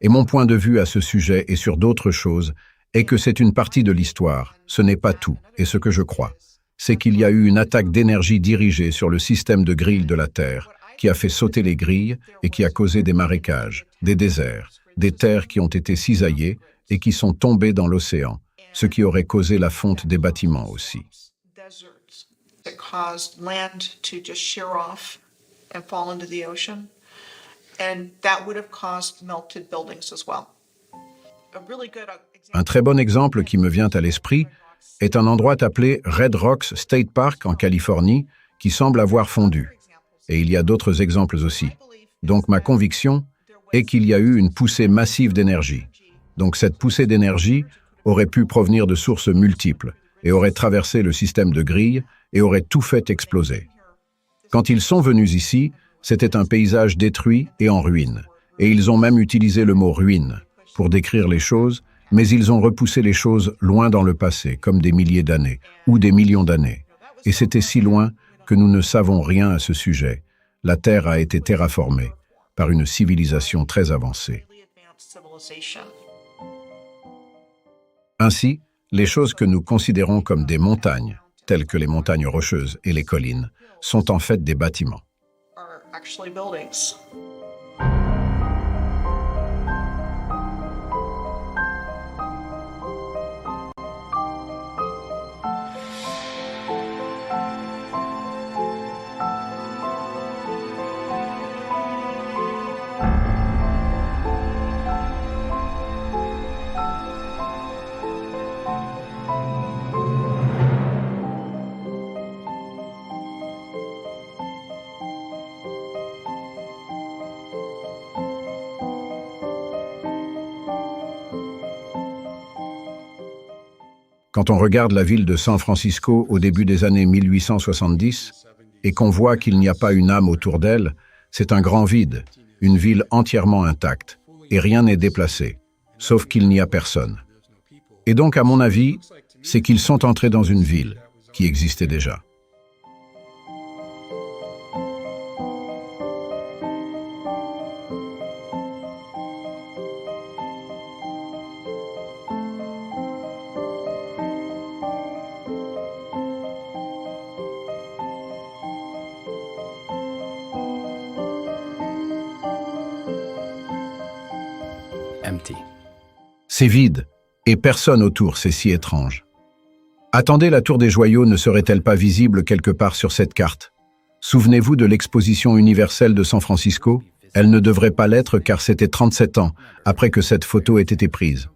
et mon point de vue à ce sujet et sur d'autres choses est que c'est une partie de l'histoire, ce n'est pas tout, et ce que je crois, c'est qu'il y a eu une attaque d'énergie dirigée sur le système de grilles de la Terre, qui a fait sauter les grilles et qui a causé des marécages, des déserts, des terres qui ont été cisaillées et qui sont tombées dans l'océan, ce qui aurait causé la fonte des bâtiments aussi. deserts that caused land to just shear off and fall into the ocean. And that would have caused melted buildings as well. A really good example. Un très bon exemple qui me vient à l'esprit est un endroit appelé Red Rocks State Park en Californie qui semble avoir fondu. Et il y a d'autres exemples aussi. Donc ma conviction est qu'il y a eu une poussée massive d'énergie. Donc cette poussée d'énergie aurait pu provenir de sources multiples et aurait traversé le système de grilles et aurait tout fait exploser. Quand ils sont venus ici, c'était un paysage détruit et en ruine. Et ils ont même utilisé le mot « ruine » pour décrire les choses, mais ils ont repoussé les choses loin dans le passé, comme des milliers d'années, ou des millions d'années. Et c'était si loin que nous ne savons rien à ce sujet. La Terre a été terraformée par une civilisation très avancée. Really advanced civilization. Ainsi, les choses que nous considérons comme des montagnes, telles que les montagnes rocheuses et les collines, sont en fait des bâtiments. Are actually buildings. Quand on regarde la ville de San Francisco au début des années 1870 et qu'on voit qu'il n'y a pas une âme autour d'elle, c'est un grand vide, une ville entièrement intacte, et rien n'est déplacé, sauf qu'il n'y a personne. Et donc, à mon avis, c'est qu'ils sont entrés dans une ville qui existait déjà. C'est vide, et personne autour, c'est si étrange. Attendez, la tour des joyaux ne serait-elle pas visible quelque part sur cette carte? Souvenez-vous de l'exposition universelle de San Francisco? Elle ne devrait pas l'être car c'était 37 ans après que cette photo ait été prise.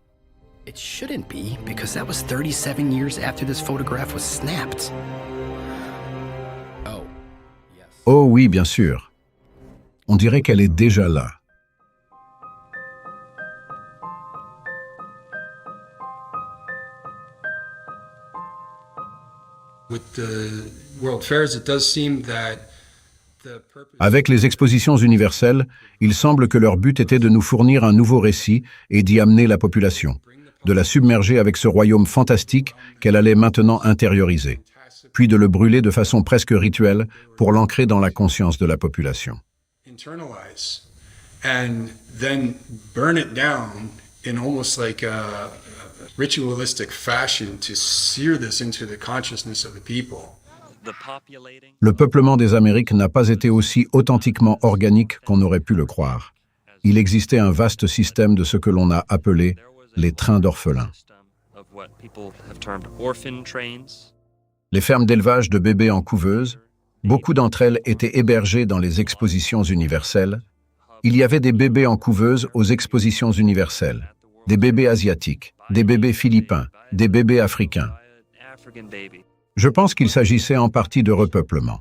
It shouldn't be, because that was 37 years after this photograph was snapped. Oh, yeah. Oh oui, bien sûr. On dirait qu'elle est déjà là. Avec les expositions universelles, il semble que leur but était de nous fournir un nouveau récit et d'y amener la population, de la submerger avec ce royaume fantastique qu'elle allait maintenant intérioriser, puis de le brûler de façon presque rituelle pour l'ancrer dans la conscience de la population. And then burn it down in almost like a ritualistic fashion to sear this into the consciousness of the people. Le peuplement des Amériques n'a pas été aussi authentiquement organique qu'on aurait pu le croire. Il existait un vaste système de ce que l'on a appelé les trains d'orphelins. Les fermes d'élevage de bébés en couveuse, beaucoup d'entre elles étaient hébergées dans les expositions universelles. Il y avait des bébés en couveuse aux expositions universelles, des bébés asiatiques, des bébés philippins, des bébés africains. Je pense qu'il s'agissait en partie de repeuplement.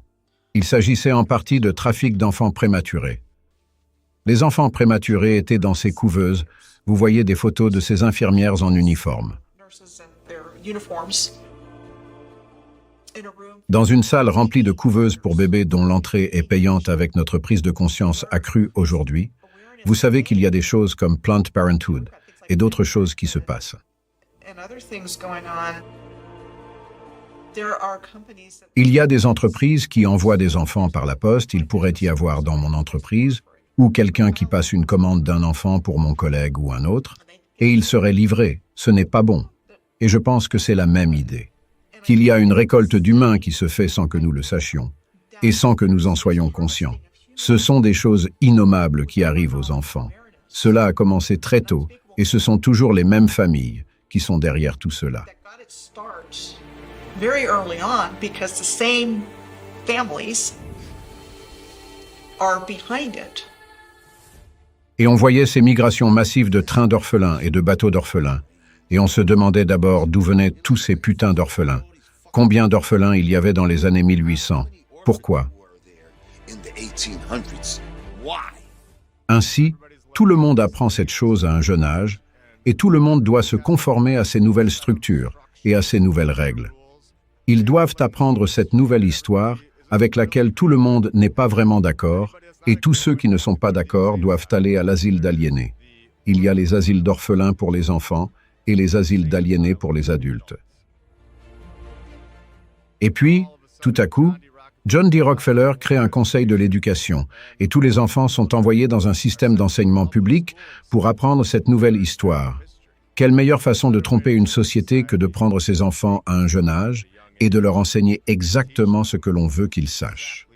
Il s'agissait en partie de trafic d'enfants prématurés. Les enfants prématurés étaient dans ces couveuses. Vous voyez des photos de ces infirmières en uniforme. Dans une salle remplie de couveuses pour bébés dont l'entrée est payante avec notre prise de conscience accrue aujourd'hui, vous savez qu'il y a des choses comme Planned Parenthood et d'autres choses qui se passent. Il y a des entreprises qui envoient des enfants par la poste, il pourrait y avoir dans mon entreprise, ou quelqu'un qui passe une commande d'un enfant pour mon collègue ou un autre, et il serait livré. Ce n'est pas bon. Et je pense que c'est la même idée. Qu'il y a une récolte d'humains qui se fait sans que nous le sachions, et sans que nous en soyons conscients. Ce sont des choses innommables qui arrivent aux enfants. Cela a commencé très tôt, et ce sont toujours les mêmes familles qui sont derrière tout cela. Very early on, because the same families are behind it. Et on voyait ces migrations massives de trains d'orphelins et de bateaux d'orphelins. Et on se demandait d'abord d'où venaient tous ces putains d'orphelins. Combien d'orphelins il y avait dans les années 1800? Pourquoi? Ainsi, tout le monde apprend cette chose à un jeune âge, et tout le monde doit se conformer à ces nouvelles structures et à ces nouvelles règles. Ils doivent apprendre cette nouvelle histoire avec laquelle tout le monde n'est pas vraiment d'accord, et tous ceux qui ne sont pas d'accord doivent aller à l'asile d'aliénés. Il y a les asiles d'orphelins pour les enfants et les asiles d'aliénés pour les adultes. Et puis, tout à coup, John D. Rockefeller crée un conseil de l'éducation, et tous les enfants sont envoyés dans un système d'enseignement public pour apprendre cette nouvelle histoire. Quelle meilleure façon de tromper une société que de prendre ses enfants à un jeune âge et de leur enseigner exactement ce que l'on veut qu'ils sachent.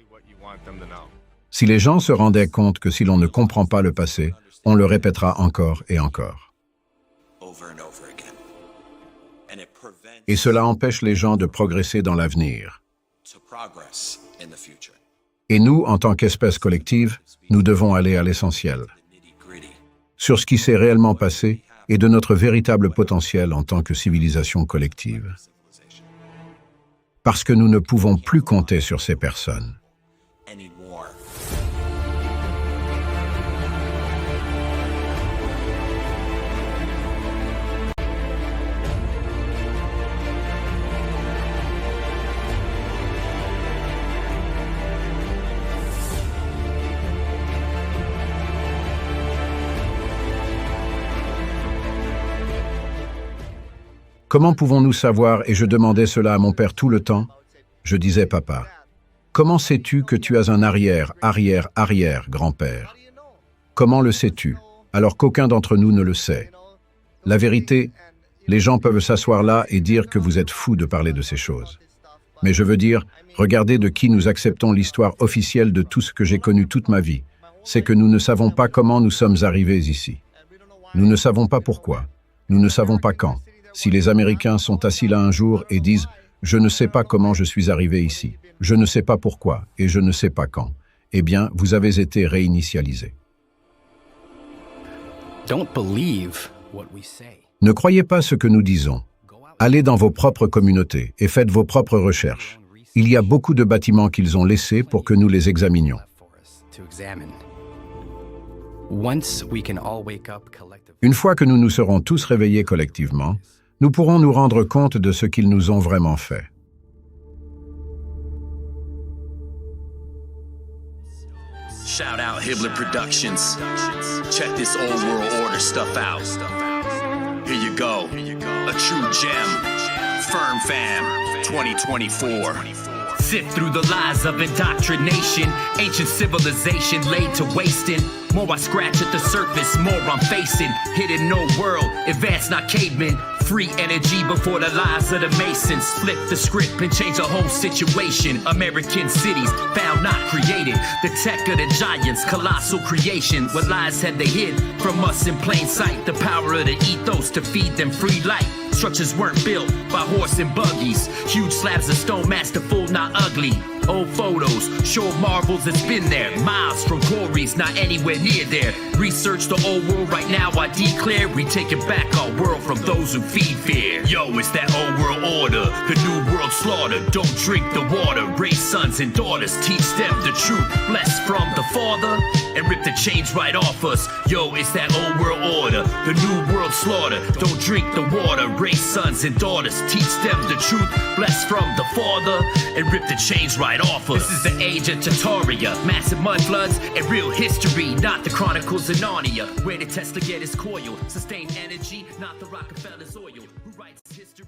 Si les gens se rendaient compte que si l'on ne comprend pas le passé, on le répétera encore et encore. Et cela empêche les gens de progresser dans l'avenir. Et nous, en tant qu'espèce collective, nous devons aller à l'essentiel. Sur ce qui s'est réellement passé et de notre véritable potentiel en tant que civilisation collective. Parce que nous ne pouvons plus compter sur ces personnes. Comment pouvons-nous savoir, et je demandais cela à mon père tout le temps, je disais, papa, comment sais-tu que tu as un arrière-grand-père? Comment le sais-tu, alors qu'aucun d'entre nous ne le sait? La vérité, les gens peuvent s'asseoir là et dire que vous êtes fous de parler de ces choses. Mais je veux dire, regardez de qui nous acceptons l'histoire officielle de tout ce que j'ai connu toute ma vie. C'est que nous ne savons pas comment nous sommes arrivés ici. Nous ne savons pas pourquoi. Nous ne savons pas quand. Si les Américains sont assis là un jour et disent « Je ne sais pas comment je suis arrivé ici, je ne sais pas pourquoi et je ne sais pas quand », eh bien, vous avez été réinitialisés. Ne croyez pas ce que nous disons. Allez dans vos propres communautés et faites vos propres recherches. Il y a beaucoup de bâtiments qu'ils ont laissés pour que nous les examinions. Une fois que nous nous serons tous réveillés collectivement, nous pourrons nous rendre compte de ce qu'ils nous ont vraiment fait. Shout out Hibbler Productions. Check this old world order stuff out. Here you go. A true gem. Firm Fam 2024. Sift through the lies of indoctrination. Ancient civilization laid to wasting. More I scratch at the surface, more I'm facing. Hidden no world, advanced not cavemen. Free energy before the lies of the Masons. Flip the script and change the whole situation. American cities found not created. The tech of the giants, colossal creation. What lies had they hid from us in plain sight? The power of the ethos to feed them free light. Structures weren't built by horse and buggies. Huge slabs of stone, masterful, not ugly. Old photos, show marvels that's been there. Miles from quarries, not anywhere near there. Research the old world right now, I declare we taking back our world from those who feed fear. Yo, it's that old world order, the new world slaughter. Don't drink the water, raise sons and daughters. Teach them the truth, blessed from the Father. And rip the chains right off us. Yo, it's that old world order, the new world slaughter. Don't drink the water, raise sons and daughters. Teach them the truth, blessed from the Father. And rip the chains right off us. This is the age of Tartaria, massive mud floods and real history, not the Chronicles of Narnia. Where did Tesla get his coil? Sustained energy, not the Rockefeller's oil. Who writes history?